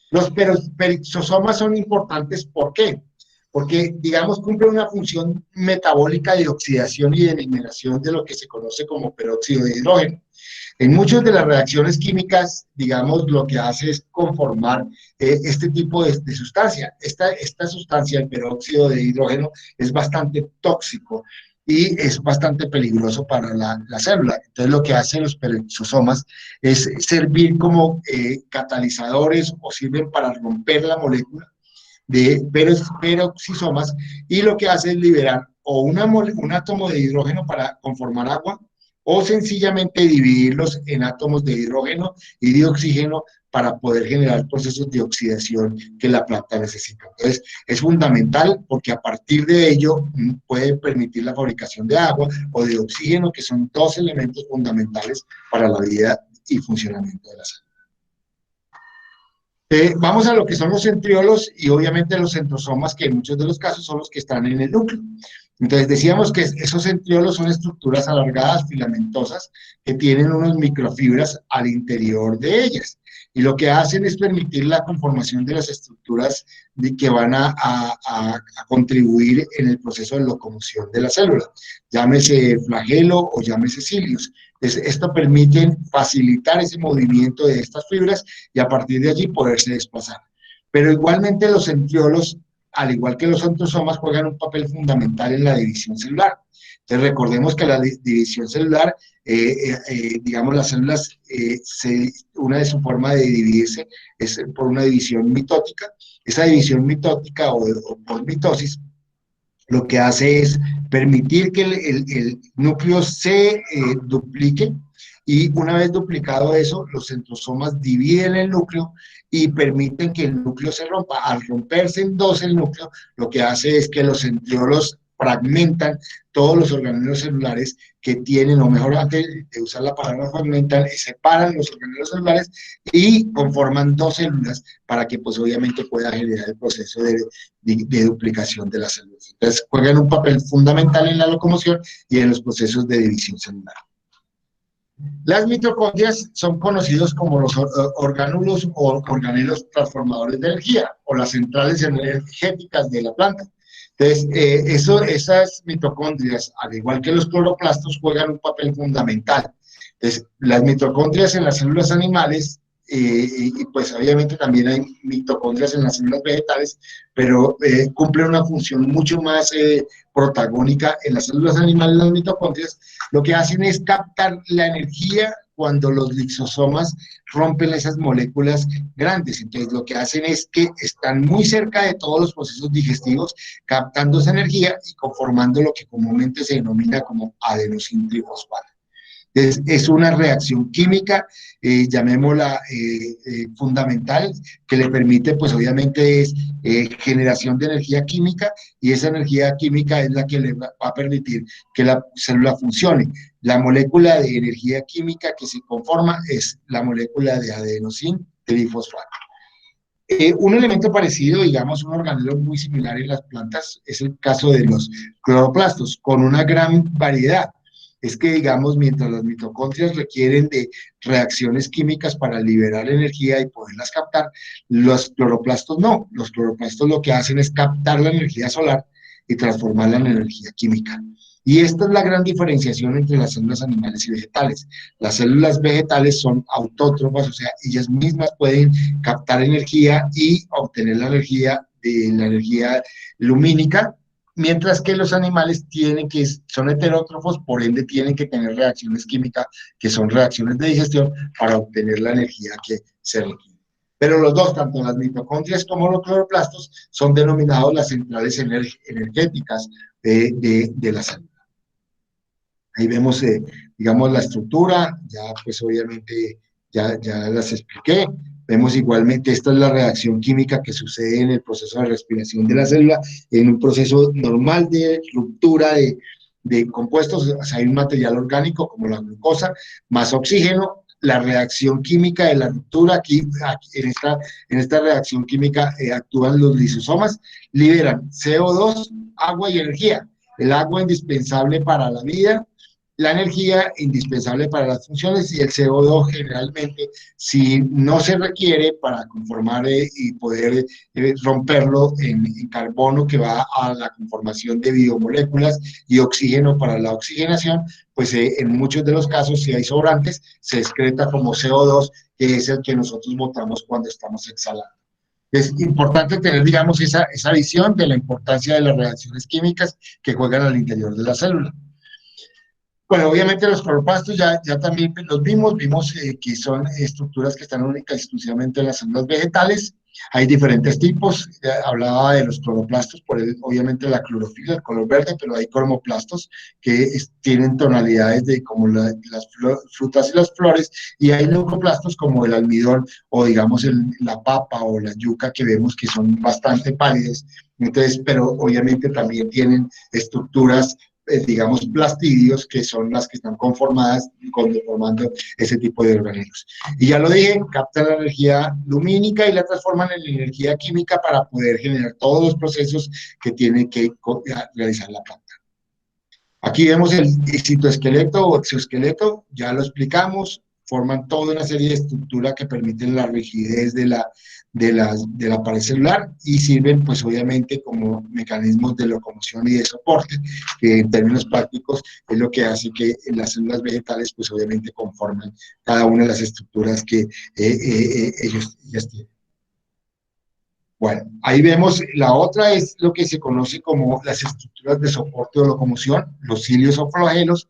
Los perisosomas son importantes, ¿por qué? Porque, digamos, cumplen una función metabólica de oxidación y de eliminación de lo que se conoce como peróxido de hidrógeno. En muchas de las reacciones químicas, digamos, lo que hace es conformar este tipo de sustancia. Esta sustancia, el peróxido de hidrógeno, es bastante tóxico y es bastante peligroso para la célula. Entonces, lo que hacen los peroxisomas es servir como catalizadores o sirven para romper la molécula de peroxisomas y lo que hace es liberar o un átomo de hidrógeno para conformar agua o sencillamente dividirlos en átomos de hidrógeno y de oxígeno para poder generar procesos de oxidación que la planta necesita. Entonces, es fundamental porque a partir de ello puede permitir la fabricación de agua o de oxígeno, que son dos elementos fundamentales para la vida y funcionamiento de la célula. Vamos a lo que son los centriolos y obviamente los centrosomas, que en muchos de los casos son los que están en el núcleo. Entonces decíamos que esos centriolos son estructuras alargadas, filamentosas, que tienen unas microfibras al interior de ellas. Y lo que hacen es permitir la conformación de las estructuras que van a contribuir en el proceso de locomoción de la célula. Llámese flagelo o llámese cilios. Esto permite facilitar ese movimiento de estas fibras y a partir de allí poderse desplazar. Pero igualmente los centriolos, al igual que los centrosomas, juegan un papel fundamental en la división celular. Entonces recordemos que la división celular, digamos, las células, una de su forma de dividirse es por una división mitótica. Esa división mitótica o por mitosis lo que hace es permitir que el núcleo se duplique y una vez duplicado eso, los centrosomas dividen el núcleo y permiten que el núcleo se rompa. Al romperse en dos el núcleo, lo que hace es que los centriolos fragmentan todos los organelos celulares que tienen, o mejor, antes de usar la palabra fragmentan, separan los organelos celulares y conforman dos células para que pues obviamente pueda generar el proceso de duplicación de las células. Entonces juegan un papel fundamental en la locomoción y en los procesos de división celular. Las mitocondrias son conocidos como los orgánulos o organelos transformadores de energía o las centrales energéticas de la planta. Entonces, esas mitocondrias, al igual que los cloroplastos, juegan un papel fundamental. Entonces, las mitocondrias en las células animales, y pues obviamente también hay mitocondrias en las células vegetales, pero cumplen una función mucho más protagónica en las células animales. Las mitocondrias lo que hacen es captar la energía cuando los lisosomas rompen esas moléculas grandes. Entonces, lo que hacen es que están muy cerca de todos los procesos digestivos, captando esa energía y conformando lo que comúnmente se denomina como adenosintrifosfato. Es una reacción química, llamémosla fundamental, que le permite, pues obviamente es generación de energía química, y esa energía química es la que le va a permitir que la célula funcione. La molécula de energía química que se conforma es la molécula de adenosín trifosfato. Un elemento parecido, digamos, un organelo muy similar en las plantas, es el caso de los cloroplastos, con una gran variedad. Es que, digamos, mientras las mitocondrias requieren de reacciones químicas para liberar energía y poderlas captar, los cloroplastos no. Los cloroplastos lo que hacen es captar la energía solar y transformarla en energía química. Y esta es la gran diferenciación entre las células animales y vegetales. Las células vegetales son autótrofas, o sea, ellas mismas pueden captar energía y obtener la energía lumínica, mientras que los animales son heterótrofos, por ende tienen que tener reacciones químicas, que son reacciones de digestión, para obtener la energía que se requiere. Pero los dos, tanto las mitocondrias como los cloroplastos, son denominados las centrales energéticas de la célula. Ahí vemos, digamos, la estructura, ya pues obviamente ya las expliqué. Vemos igualmente, esta es la reacción química que sucede en el proceso de respiración de la célula, en un proceso normal de ruptura de compuestos. O sea, hay un material orgánico como la glucosa, más oxígeno. La reacción química de la ruptura, aquí en esta reacción química actúan los lisosomas, liberan CO2, agua y energía. El agua indispensable para la vida, la energía indispensable para las funciones, y el CO2 generalmente, si no se requiere para conformar y poder romperlo en carbono, que va a la conformación de biomoléculas, y oxígeno para la oxigenación, pues en muchos de los casos, si hay sobrantes, se excreta como CO2, que es el que nosotros botamos cuando estamos exhalando. Es importante tener, digamos, esa visión de la importancia de las reacciones químicas que juegan al interior de la célula. Bueno, obviamente los cloroplastos ya también los vimos que son estructuras que están únicas y exclusivamente en las células vegetales. Hay diferentes tipos, hablaba de los cloroplastos, obviamente la clorofila, el color verde, pero hay cromoplastos que tienen tonalidades como las frutas y las flores, y hay leucoplastos como el almidón o digamos la papa o la yuca, que vemos que son bastante pálidas. Entonces, pero obviamente también tienen estructuras digamos, plastidios, que son las que están conformando ese tipo de organelos. Y ya lo dije, captan la energía lumínica y la transforman en energía química para poder generar todos los procesos que tiene que realizar la planta. Aquí vemos el citoesqueleto o exoesqueleto, ya lo explicamos, forman toda una serie de estructuras que permiten la rigidez de la pared celular, y sirven pues obviamente como mecanismos de locomoción y de soporte, que en términos prácticos es lo que hace que las células vegetales pues obviamente conforman cada una de las estructuras que ellas tienen. Bueno, ahí vemos, la otra es lo que se conoce como las estructuras de soporte o locomoción, los cilios o flagelos.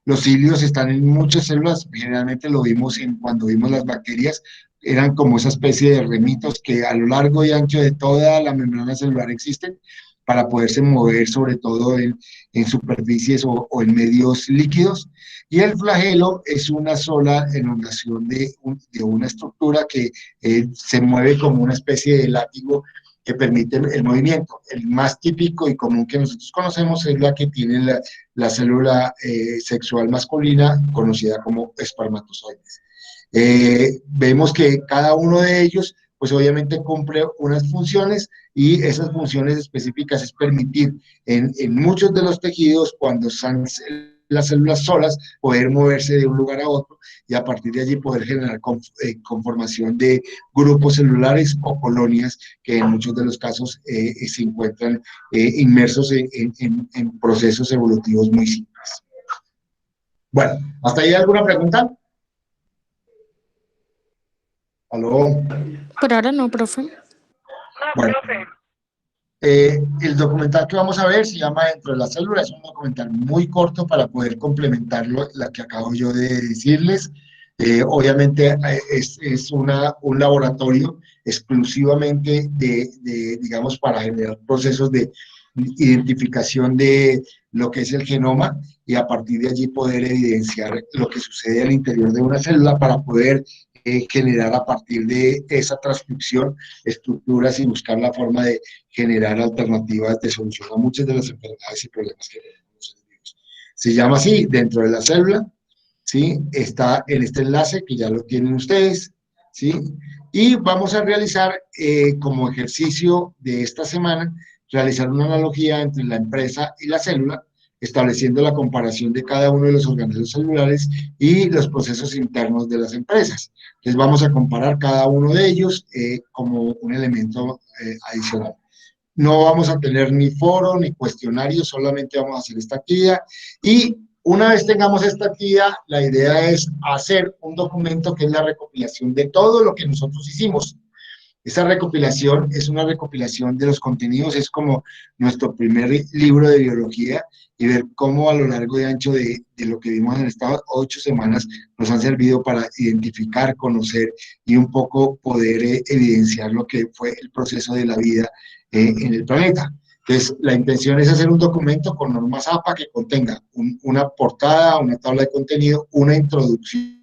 Los cilios están en muchas células, generalmente lo vimos cuando vimos las bacterias, eran como esa especie de remitos que a lo largo y ancho de toda la membrana celular existen para poderse mover, sobre todo en superficies o en medios líquidos. Y el flagelo es una sola elongación de una estructura que se mueve como una especie de látigo que permite el movimiento. El más típico y común que nosotros conocemos es la que tiene la célula sexual masculina, conocida como espermatozoides. Vemos que cada uno de ellos, pues obviamente cumple unas funciones, y esas funciones específicas es permitir en muchos de los tejidos, cuando están las células solas, poder moverse de un lugar a otro, y a partir de allí poder generar conformación de grupos celulares o colonias, que en muchos de los casos se encuentran inmersos en procesos evolutivos muy simples. Bueno, ¿hasta ahí alguna pregunta? ¿Aló? Por ahora no, profe. Bueno, el documental que vamos a ver se llama Dentro de la Célula. Es un documental muy corto para poder complementar la que acabo yo de decirles. Obviamente es un laboratorio exclusivamente digamos, para generar procesos de identificación de lo que es el genoma y a partir de allí poder evidenciar lo que sucede al interior de una célula para poder generar a partir de esa transcripción estructuras y buscar la forma de generar alternativas de solución a muchas de las enfermedades y problemas que tenemos los seres vivos. Se llama así dentro de la célula, ¿sí? Está en este enlace que ya lo tienen ustedes, ¿sí? Y vamos a realizar como ejercicio de esta semana, realizar una analogía entre la empresa y la célula, estableciendo la comparación de cada uno de los organismos celulares y los procesos internos de las empresas. Entonces vamos a comparar cada uno de ellos como un elemento adicional. No vamos a tener ni foro ni cuestionario, solamente vamos a hacer esta actividad y una vez tengamos esta actividad, la idea es hacer un documento que es la recopilación de todo lo que nosotros hicimos. Esa recopilación es una recopilación de los contenidos, es como nuestro primer libro de biología y ver cómo a lo largo y ancho de lo que vimos en estas 8 semanas nos han servido para identificar, conocer y un poco poder evidenciar lo que fue el proceso de la vida en el planeta. Entonces, la intención es hacer un documento con normas APA que contenga una portada, una tabla de contenido, una introducción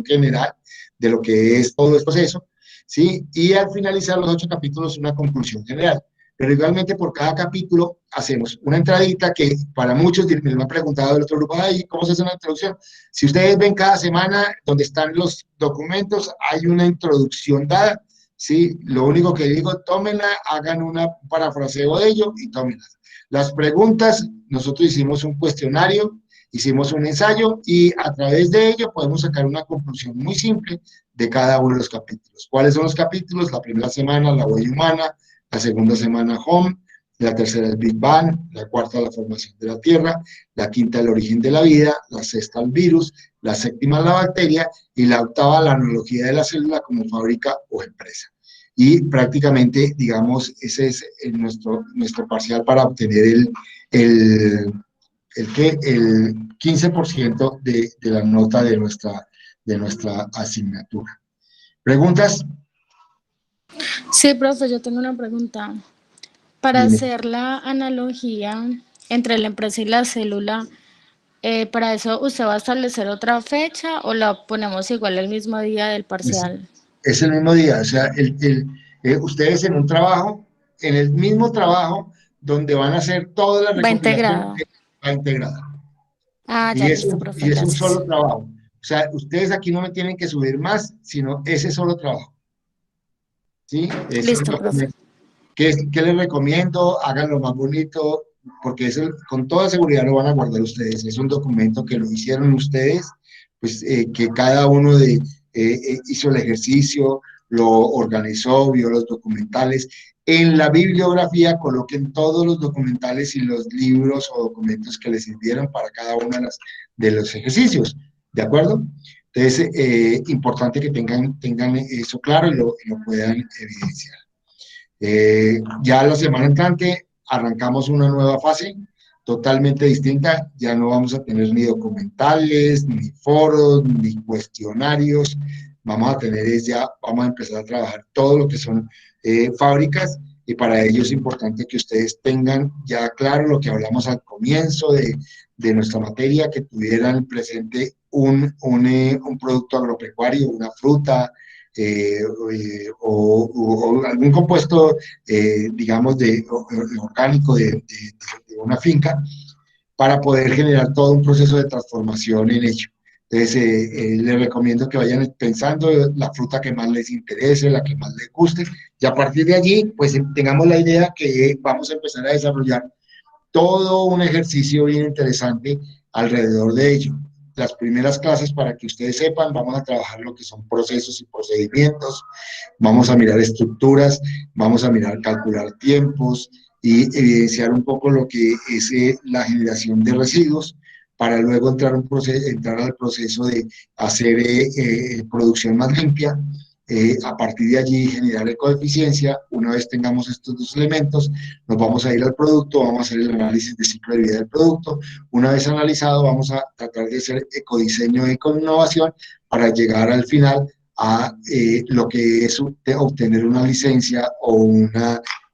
general de lo que es todo el proceso, ¿sí? Y al finalizar los 8 capítulos, una conclusión general. Pero igualmente por cada capítulo hacemos una entradita que para muchos me lo han preguntado del otro grupo, ay, ¿cómo se hace una introducción? Si ustedes ven cada semana donde están los documentos, hay una introducción dada, ¿sí? Lo único que digo, tómenla, hagan un parafraseo de ello y tómenla. Las preguntas, nosotros hicimos un cuestionario, hicimos un ensayo y a través de ello podemos sacar una conclusión muy simple de cada uno de los capítulos. ¿Cuáles son los capítulos? La primera semana, la huella humana, la segunda semana, Home, la tercera, el Big Bang, la cuarta, la formación de la Tierra, la quinta, el origen de la vida, la sexta, el virus, la séptima, la bacteria y la octava, la analogía de la célula como fábrica o empresa. Y prácticamente, digamos, ese es nuestro parcial para obtener el 15% de la nota de nuestra asignatura. ¿Preguntas? Sí, profe, yo tengo una pregunta. Para Dime. hacer la analogía entre la empresa y la célula, ¿para eso usted va a establecer otra fecha o la ponemos igual el mismo día del parcial? Es el mismo día, o sea, ustedes en un trabajo, en el mismo trabajo, donde van a hacer toda la Va recopilación, integrado. va integrada. Ah, ya listo, profe, Y es un gracias. solo trabajo. O sea, ustedes aquí no me tienen que subir más, sino ese solo trabajo. ¿Sí? Es un Listo, profe. documento. ¿Qué les recomiendo? Háganlo más bonito, porque eso con toda seguridad lo van a guardar ustedes. Es un documento que lo hicieron ustedes, pues que cada uno hizo el ejercicio, lo organizó, vio los documentales. En la bibliografía coloquen todos los documentales y los libros o documentos que les sirvieron para cada uno de los ejercicios, ¿de acuerdo? Entonces, importante que tengan eso claro y lo puedan evidenciar. Ya la semana entrante arrancamos una nueva fase totalmente distinta, ya no vamos a tener ni documentales, ni foros, ni cuestionarios, vamos a empezar a trabajar todo lo que son fábricas y para ello es importante que ustedes tengan ya claro lo que hablamos al comienzo de nuestra materia, que tuvieran presente un producto agropecuario, una fruta, o algún compuesto, digamos, orgánico de una finca, para poder generar todo un proceso de transformación en ello. Entonces, les recomiendo que vayan pensando la fruta que más les interese, la que más les guste, y a partir de allí, pues tengamos la idea que vamos a empezar a desarrollar todo un ejercicio bien interesante alrededor de ello. Las primeras clases, para que ustedes sepan, vamos a trabajar lo que son procesos y procedimientos, vamos a mirar estructuras, vamos a mirar calcular tiempos y evidenciar un poco lo que es la generación de residuos, para luego entrar al proceso de hacer producción más limpia, a partir de allí generar ecoeficiencia. Una vez tengamos estos dos elementos, nos vamos a ir al producto, vamos a hacer el análisis de ciclo de vida del producto. Una vez analizado, vamos a tratar de hacer ecodiseño y ecoinnovación para llegar al final a lo que es obtener una licencia o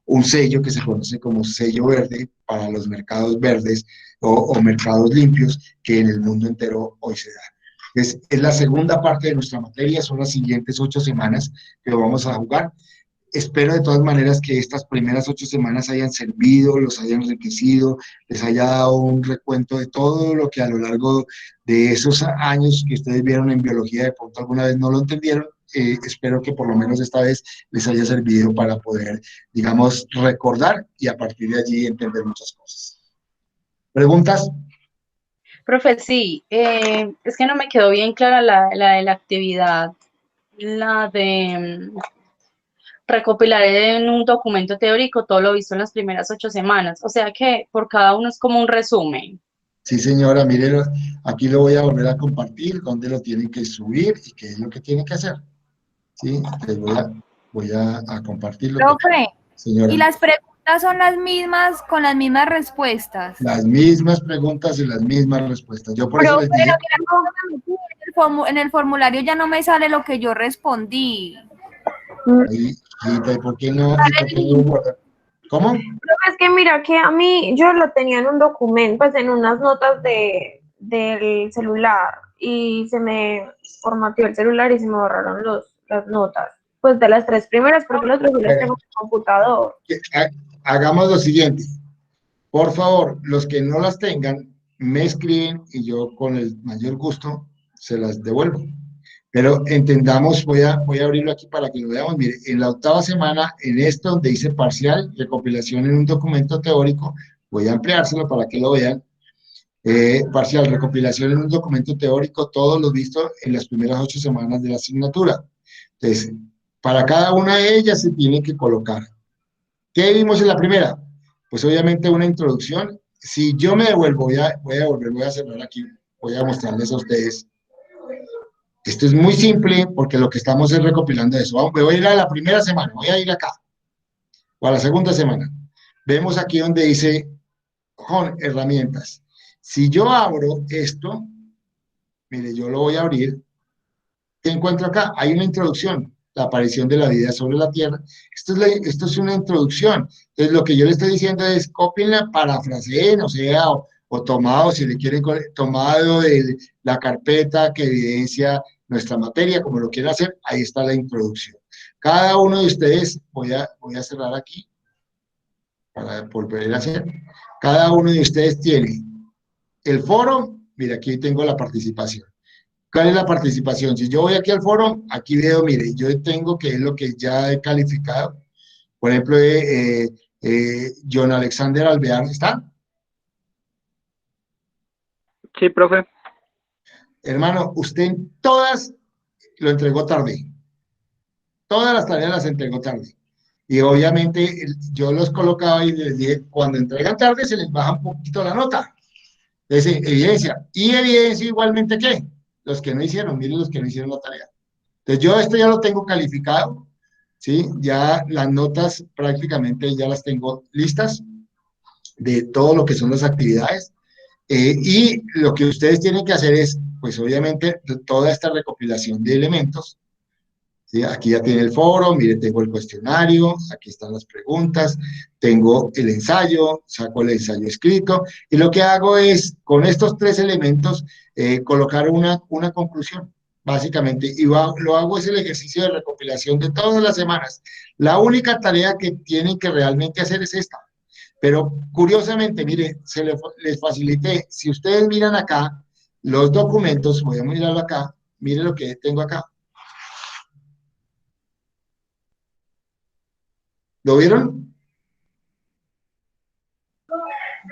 un sello que se conoce como sello verde para los mercados verdes o mercados limpios que en el mundo entero hoy se da. Es la segunda parte de nuestra materia, son las siguientes 8 semanas que lo vamos a jugar. Espero de todas maneras que estas primeras 8 semanas hayan servido, los hayan enriquecido, les haya dado un recuento de todo lo que a lo largo de esos años que ustedes vieron en biología, de pronto alguna vez no lo entendieron. Espero que por lo menos esta vez les haya servido para poder, digamos, recordar y a partir de allí entender muchas cosas. ¿Preguntas? Profe, sí, es que no me quedó bien clara la de la actividad, la de recopilar en un documento teórico todo lo visto en las primeras 8 semanas. O sea que por cada uno es como un resumen. Sí, señora, mire, aquí lo voy a volver a compartir, dónde lo tienen que subir y qué es lo que tienen que hacer. Sí, entonces voy a compartirlo. Profe, Señora. ¿y las preguntas son las mismas con las mismas respuestas? Las mismas preguntas y las mismas respuestas. Yo por eso Pero les dije... en el formulario ya no me sale lo que yo respondí. ¿Y por qué no? ¿Cómo? Es que mira que a mí, yo lo tenía en un documento, pues en unas notas del celular, y se me formateó el celular y se me borraron las notas, pues de las 3 primeras, porque los otros sí los tengo en el computador. Hagamos lo siguiente. Por favor, los que no las tengan, me escriben y yo con el mayor gusto se las devuelvo. Pero entendamos, voy a abrirlo aquí para que lo veamos. Mire, en la 8ª semana, en esto donde dice parcial, recopilación en un documento teórico, voy a ampliárselo para que lo vean. Parcial, recopilación en un documento teórico, todo lo visto en las primeras 8 semanas de la asignatura. Entonces, para cada una de ellas se tiene que colocar. ¿Qué vimos en la primera? Pues obviamente una introducción. Si yo me devuelvo, voy a cerrar aquí, voy a mostrarles a ustedes. Esto es muy simple porque lo que estamos es recopilando eso. Me voy a ir a la primera semana, voy a ir acá, o a la segunda semana. Vemos aquí donde dice con herramientas. Si yo abro esto, mire, yo lo voy a abrir. ¿Qué encuentro acá? Hay una introducción, la aparición de la vida sobre la Tierra. Esto es una introducción. Entonces, lo que yo le estoy diciendo es, cópienla, parafraseen, o sea, o tomado, si le quieren, tomado de la carpeta que evidencia nuestra materia, como lo quieran hacer, ahí está la introducción. Cada uno de ustedes, voy a cerrar aquí, para volver a hacer, cada uno de ustedes tiene el foro, mira, aquí tengo la participación. ¿Cuál es la participación? Si yo voy aquí al foro, aquí veo, mire, yo tengo que es lo que ya he calificado. Por ejemplo, John Alexander Alvear, ¿está? Sí, profe. Hermano, usted en todas lo entregó tarde. Todas las tareas las entregó tarde. Y obviamente yo los colocaba y les dije, cuando entregan tarde se les baja un poquito la nota. Entonces, evidencia. Y evidencia igualmente, ¿qué? Los que no hicieron, miren los que no hicieron la tarea. Entonces, yo esto ya lo tengo calificado, ¿sí? Ya las notas prácticamente ya las tengo listas de todo lo que son las actividades. Y lo que ustedes tienen que hacer es, pues obviamente, toda esta recopilación de elementos, ¿sí? Aquí ya tiene el foro, mire, tengo el cuestionario, aquí están las preguntas, tengo el ensayo, saco el ensayo escrito, y lo que hago es, con estos 3 elementos, colocar una conclusión, básicamente, y lo hago es el ejercicio de recopilación de todas las semanas. La única tarea que tienen que realmente hacer es esta. Pero curiosamente, mire, les facilité, si ustedes miran acá, los documentos, voy a mirarlo acá, mire lo que tengo acá. ¿Lo vieron?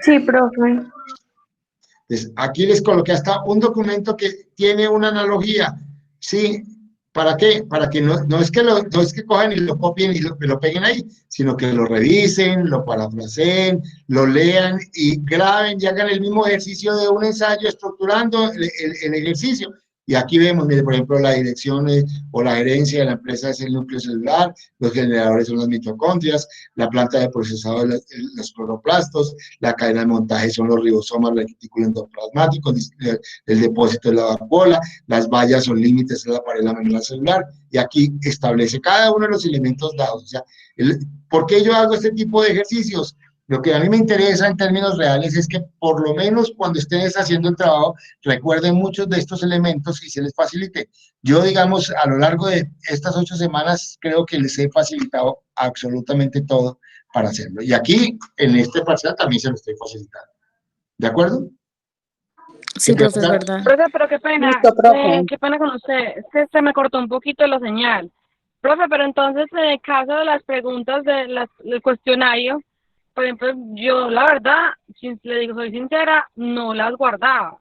Sí, profe. Entonces, aquí les coloqué hasta un documento que tiene una analogía, ¿sí? ¿Para qué? Para que no es que cojan y lo copien y lo peguen ahí, sino que lo revisen, lo parafraseen, lo lean y graben y hagan el mismo ejercicio de un ensayo estructurando el ejercicio. Y aquí vemos, mire, por ejemplo, la dirección o la gerencia de la empresa es el núcleo celular, los generadores son las mitocondrias, la planta de procesado de los cloroplastos, la cadena de montaje son los ribosomas, la retículo endoplasmático, el depósito de la vacuola, las vallas son límites de la pared lamelar celular, y aquí establece cada uno de los elementos dados. O sea, ¿por qué yo hago este tipo de ejercicios? Lo que a mí me interesa en términos reales es que por lo menos cuando estén haciendo el trabajo recuerden muchos de estos elementos y se les facilite. Yo, digamos, a lo largo de estas 8 semanas creo que les he facilitado absolutamente todo para hacerlo. Y aquí, en este parcial, también se lo estoy facilitando. ¿De acuerdo? Sí, profe, es verdad. Profe, pero qué pena, Listo, profe. qué pena con usted, es que se me cortó un poquito la señal. Profe, pero entonces en el caso de las preguntas del cuestionario, por ejemplo, yo la verdad, si le digo, soy sincera, no las guardaba.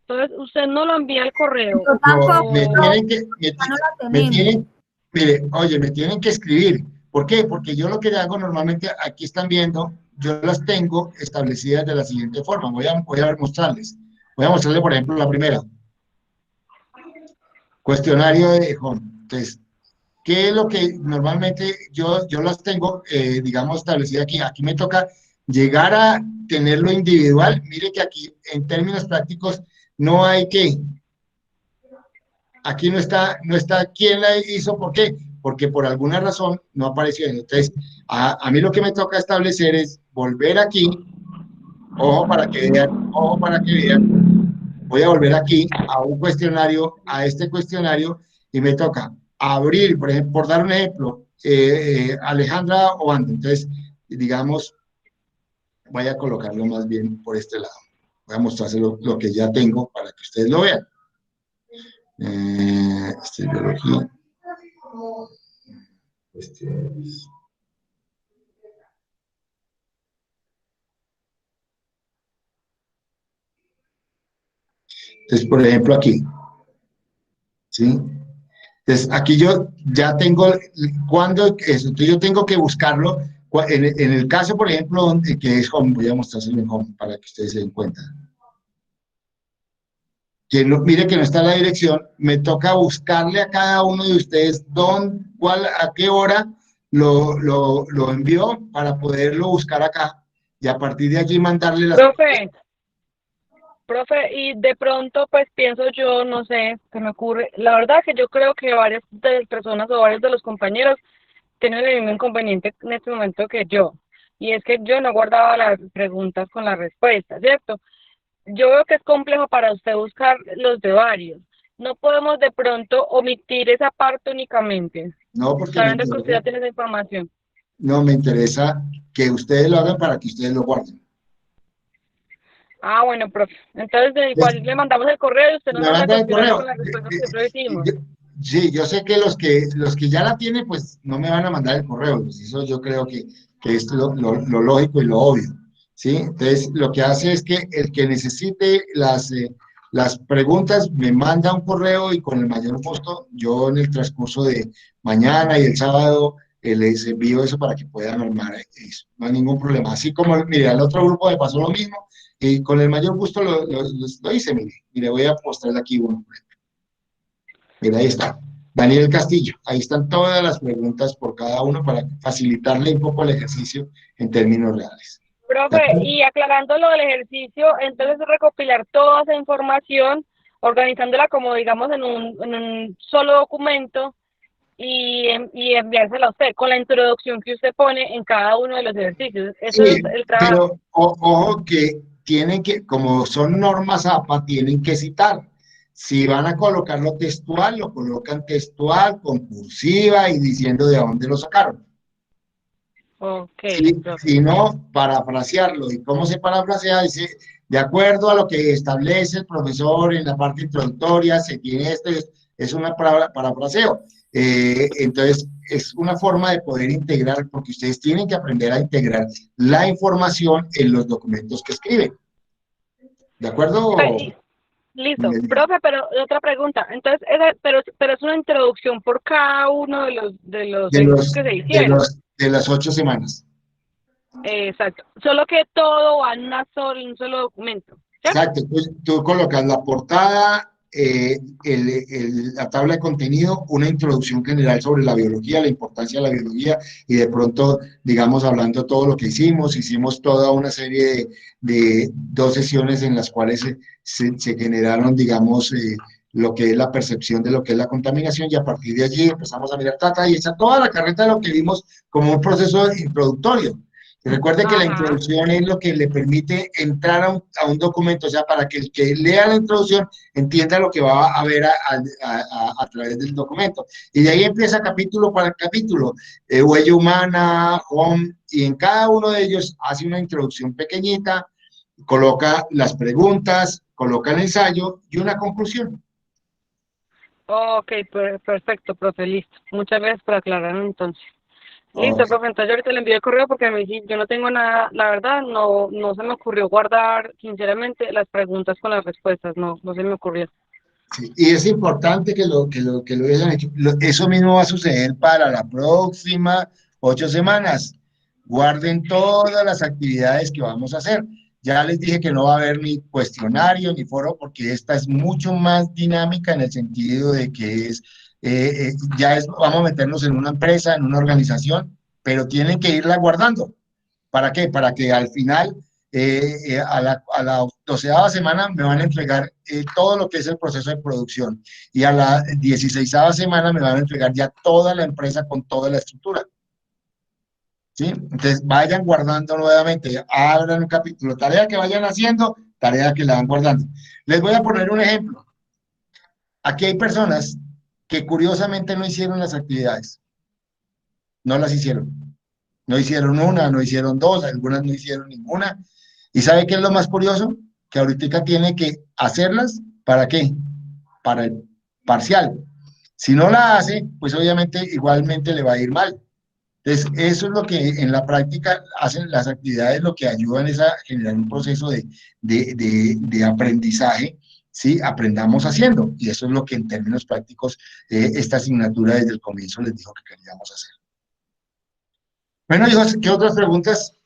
Entonces, usted no lo envía al correo. Yo tampoco, Me tienen que, ya no la me tenemos. tienen, mire, oye, me tienen que escribir. ¿Por qué? Porque yo lo que hago normalmente, aquí están viendo, yo las tengo establecidas de la siguiente forma. Voy a mostrarles. Voy a mostrarles, por ejemplo, la primera. Cuestionario de home. Entonces, ¿qué es lo que normalmente yo las tengo, digamos, establecidas aquí? Aquí me toca llegar a tenerlo individual. Mire que aquí, en términos prácticos, no hay que, aquí no está quién la hizo, ¿por qué? Porque por alguna razón no apareció. Entonces, a mí lo que me toca establecer es volver aquí, ojo para que vean, voy a volver aquí a un cuestionario, a este cuestionario, y me toca abrir, por ejemplo, por dar un ejemplo, Alejandra Obando. Entonces, digamos, voy a colocarlo más bien por este lado. Voy a mostrárselo lo que ya tengo para que ustedes lo vean. Biología. Entonces, por ejemplo, aquí, ¿sí? Entonces, aquí yo ya tengo, cuando eso, entonces yo tengo que buscarlo, en el caso, por ejemplo, que es home, voy a mostrárselo en home para que ustedes se den cuenta. Que no, mire que no está la dirección, me toca buscarle a cada uno de ustedes a qué hora lo envió para poderlo buscar acá y a partir de allí mandarle las... Profe, y de pronto pues pienso yo, no sé, qué me ocurre. La verdad que yo creo que varias de las personas o varios de los compañeros tienen el mismo inconveniente en este momento que yo. Y es que yo no guardaba las preguntas con las respuestas, ¿cierto? Yo veo que es complejo para usted buscar los de varios. No podemos de pronto omitir esa parte únicamente, No, porque sabiendo que usted ya tiene esa información. no, me interesa que ustedes lo hagan para que ustedes lo guarden. Ah, bueno, profe. Entonces, igual le mandamos el correo y usted nos Me manda a mandan el cuestionario correo. con las respuestas que siempre decimos. Sí, yo sé que los que ya la tienen, pues no me van a mandar el correo. Pues eso yo creo que es lo lógico y lo obvio. ¿Sí? Entonces, lo que hace es que el que necesite las preguntas me manda un correo y con el mayor gusto, yo en el transcurso de mañana y el sábado les envío eso para que puedan armar eso. No hay ningún problema. Así como, mire, al otro grupo me pasó lo mismo y con el mayor gusto lo hice, mire, voy a mostrarle aquí uno. Mira, ahí está. Daniel Castillo. Ahí están todas las preguntas por cada uno para facilitarle un poco el ejercicio en términos reales. Profe, y aclarando lo del ejercicio, entonces recopilar toda esa información, organizándola como digamos en un solo documento y enviársela a usted con la introducción que usted pone en cada uno de los ejercicios. Eso Sí, es el trabajo. pero ojo que tienen que, como son normas APA, tienen que citar. Si van a colocarlo textual, lo colocan textual, con cursiva y diciendo de dónde lo sacaron. Ok, profe. Si no, parafrasearlo. ¿Y cómo se parafrasea? Dice, de acuerdo a lo que establece el profesor en la parte introductoria, se tiene esto, es una parafraseo. Entonces, es una forma de poder integrar, porque ustedes tienen que aprender a integrar la información en los documentos que escriben. ¿De acuerdo? Listo, profe, pero otra pregunta. Entonces, pero es una introducción por cada uno de los ejercicios que se hicieron. De las 8 semanas. Exacto. Solo que todo va en un solo documento. ¿Cierto? Exacto. Tú colocas la portada, la tabla de contenido, una introducción general sobre la biología, la importancia de la biología, y de pronto, digamos, hablando todo lo que hicimos toda una serie de 2 sesiones en las cuales se generaron, digamos, lo que es la percepción de lo que es la contaminación, y a partir de allí empezamos a mirar y esa toda la carreta de lo que vimos como un proceso introductorio. Recuerde que la Ajá. introducción es lo que le permite entrar a un documento, o sea, para que el que lea la introducción entienda lo que va a ver a través del documento. Y de ahí empieza capítulo para capítulo, huella humana, home, y en cada uno de ellos hace una introducción pequeñita, coloca las preguntas, coloca el ensayo y una conclusión. Ok, perfecto, profe, listo. Muchas gracias por aclarar entonces. Listo, Ok. profe, entonces yo ahorita le envío el correo porque me dice, yo no tengo nada, la verdad, no se me ocurrió guardar, sinceramente, las preguntas con las respuestas, no se me ocurrió. Sí, y es importante que lo hayan hecho. Eso mismo va a suceder para la próxima 8 semanas. Guarden todas las actividades que vamos a hacer. Ya les dije que no va a haber ni cuestionario ni foro, porque esta es mucho más dinámica en el sentido de que vamos a meternos en una empresa, en una organización, pero tienen que irla guardando. ¿Para qué? Para que al final, a la 12ª semana, me van a entregar todo lo que es el proceso de producción. Y a la 16ª semana me van a entregar ya toda la empresa con toda la estructura. ¿Sí? Entonces, vayan guardando nuevamente, abran un capítulo, tarea que vayan haciendo, tarea que la van guardando. Les voy a poner un ejemplo. Aquí hay personas que curiosamente no hicieron las actividades, no las hicieron. No hicieron una, no hicieron dos, algunas no hicieron ninguna. ¿Y sabe qué es lo más curioso? Que ahorita tiene que hacerlas, ¿para qué? Para el parcial. Si no la hace, pues obviamente igualmente le va a ir mal. Entonces, eso es lo que en la práctica hacen las actividades, lo que ayudan es a generar un proceso de aprendizaje, ¿sí? Aprendamos haciendo. Y eso es lo que en términos prácticos esta asignatura desde el comienzo les dijo que queríamos hacer. Bueno, hijos, ¿qué otras preguntas?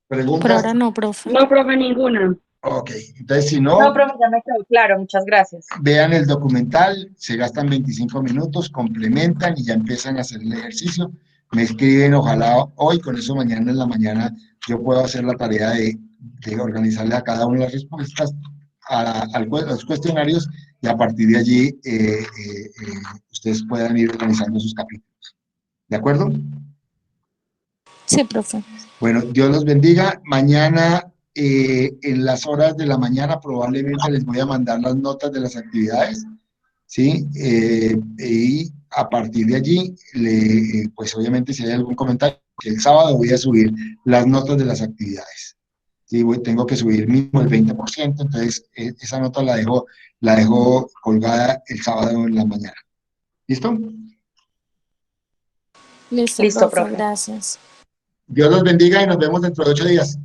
Por ¿Preguntas? ahora no, profe. No, profe, ninguna. Ok, entonces si No, no, profe, ya me quedó claro, muchas gracias. vean el documental, se gastan 25 minutos, complementan y ya empiezan a hacer el ejercicio. Me escriben, ojalá hoy, con eso mañana en la mañana yo puedo hacer la tarea de organizarle a cada una de las respuestas a los cuestionarios, y a partir de allí ustedes puedan ir organizando sus capítulos. ¿De acuerdo? Sí, profe. Bueno, Dios los bendiga. Mañana, en las horas de la mañana, probablemente les voy a mandar las notas de las actividades, ¿sí? Y a partir de allí, pues obviamente si hay algún comentario, que el sábado voy a subir las notas de las actividades. Sí, tengo que subir mínimo el 20%, entonces esa nota la dejo colgada el sábado en la mañana. ¿Listo? Listo, Listo, profe, profe. gracias. Dios los bendiga y nos vemos dentro de 8 días.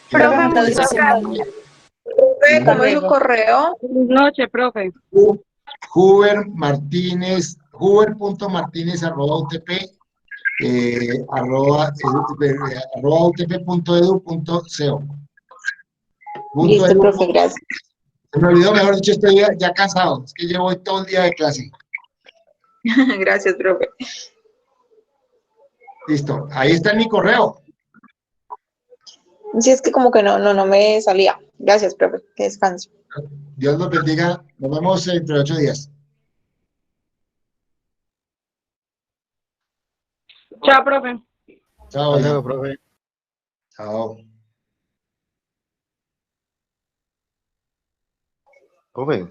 Que la Profe, bendiga. Muchas muchas Feliz gracias. semana. gracias. Profe, Hasta ¿cómo es su luego. correo? Buenas noches, profe. Huber Martínez, huber.martinez@utp, arroba utp.edu.co. Listo, profe, gracias. Se me olvidó, mejor dicho, estoy ya cansado, es que llevo hoy todo el día de clase. Gracias, profe. Listo, ahí está mi correo. Sí, es que como que no me salía. Gracias, profe. Que descanse. Dios los bendiga, nos vemos dentro de 8 días. Chao, profe. Chao, Hasta hija. luego, profe. Chao. Profe.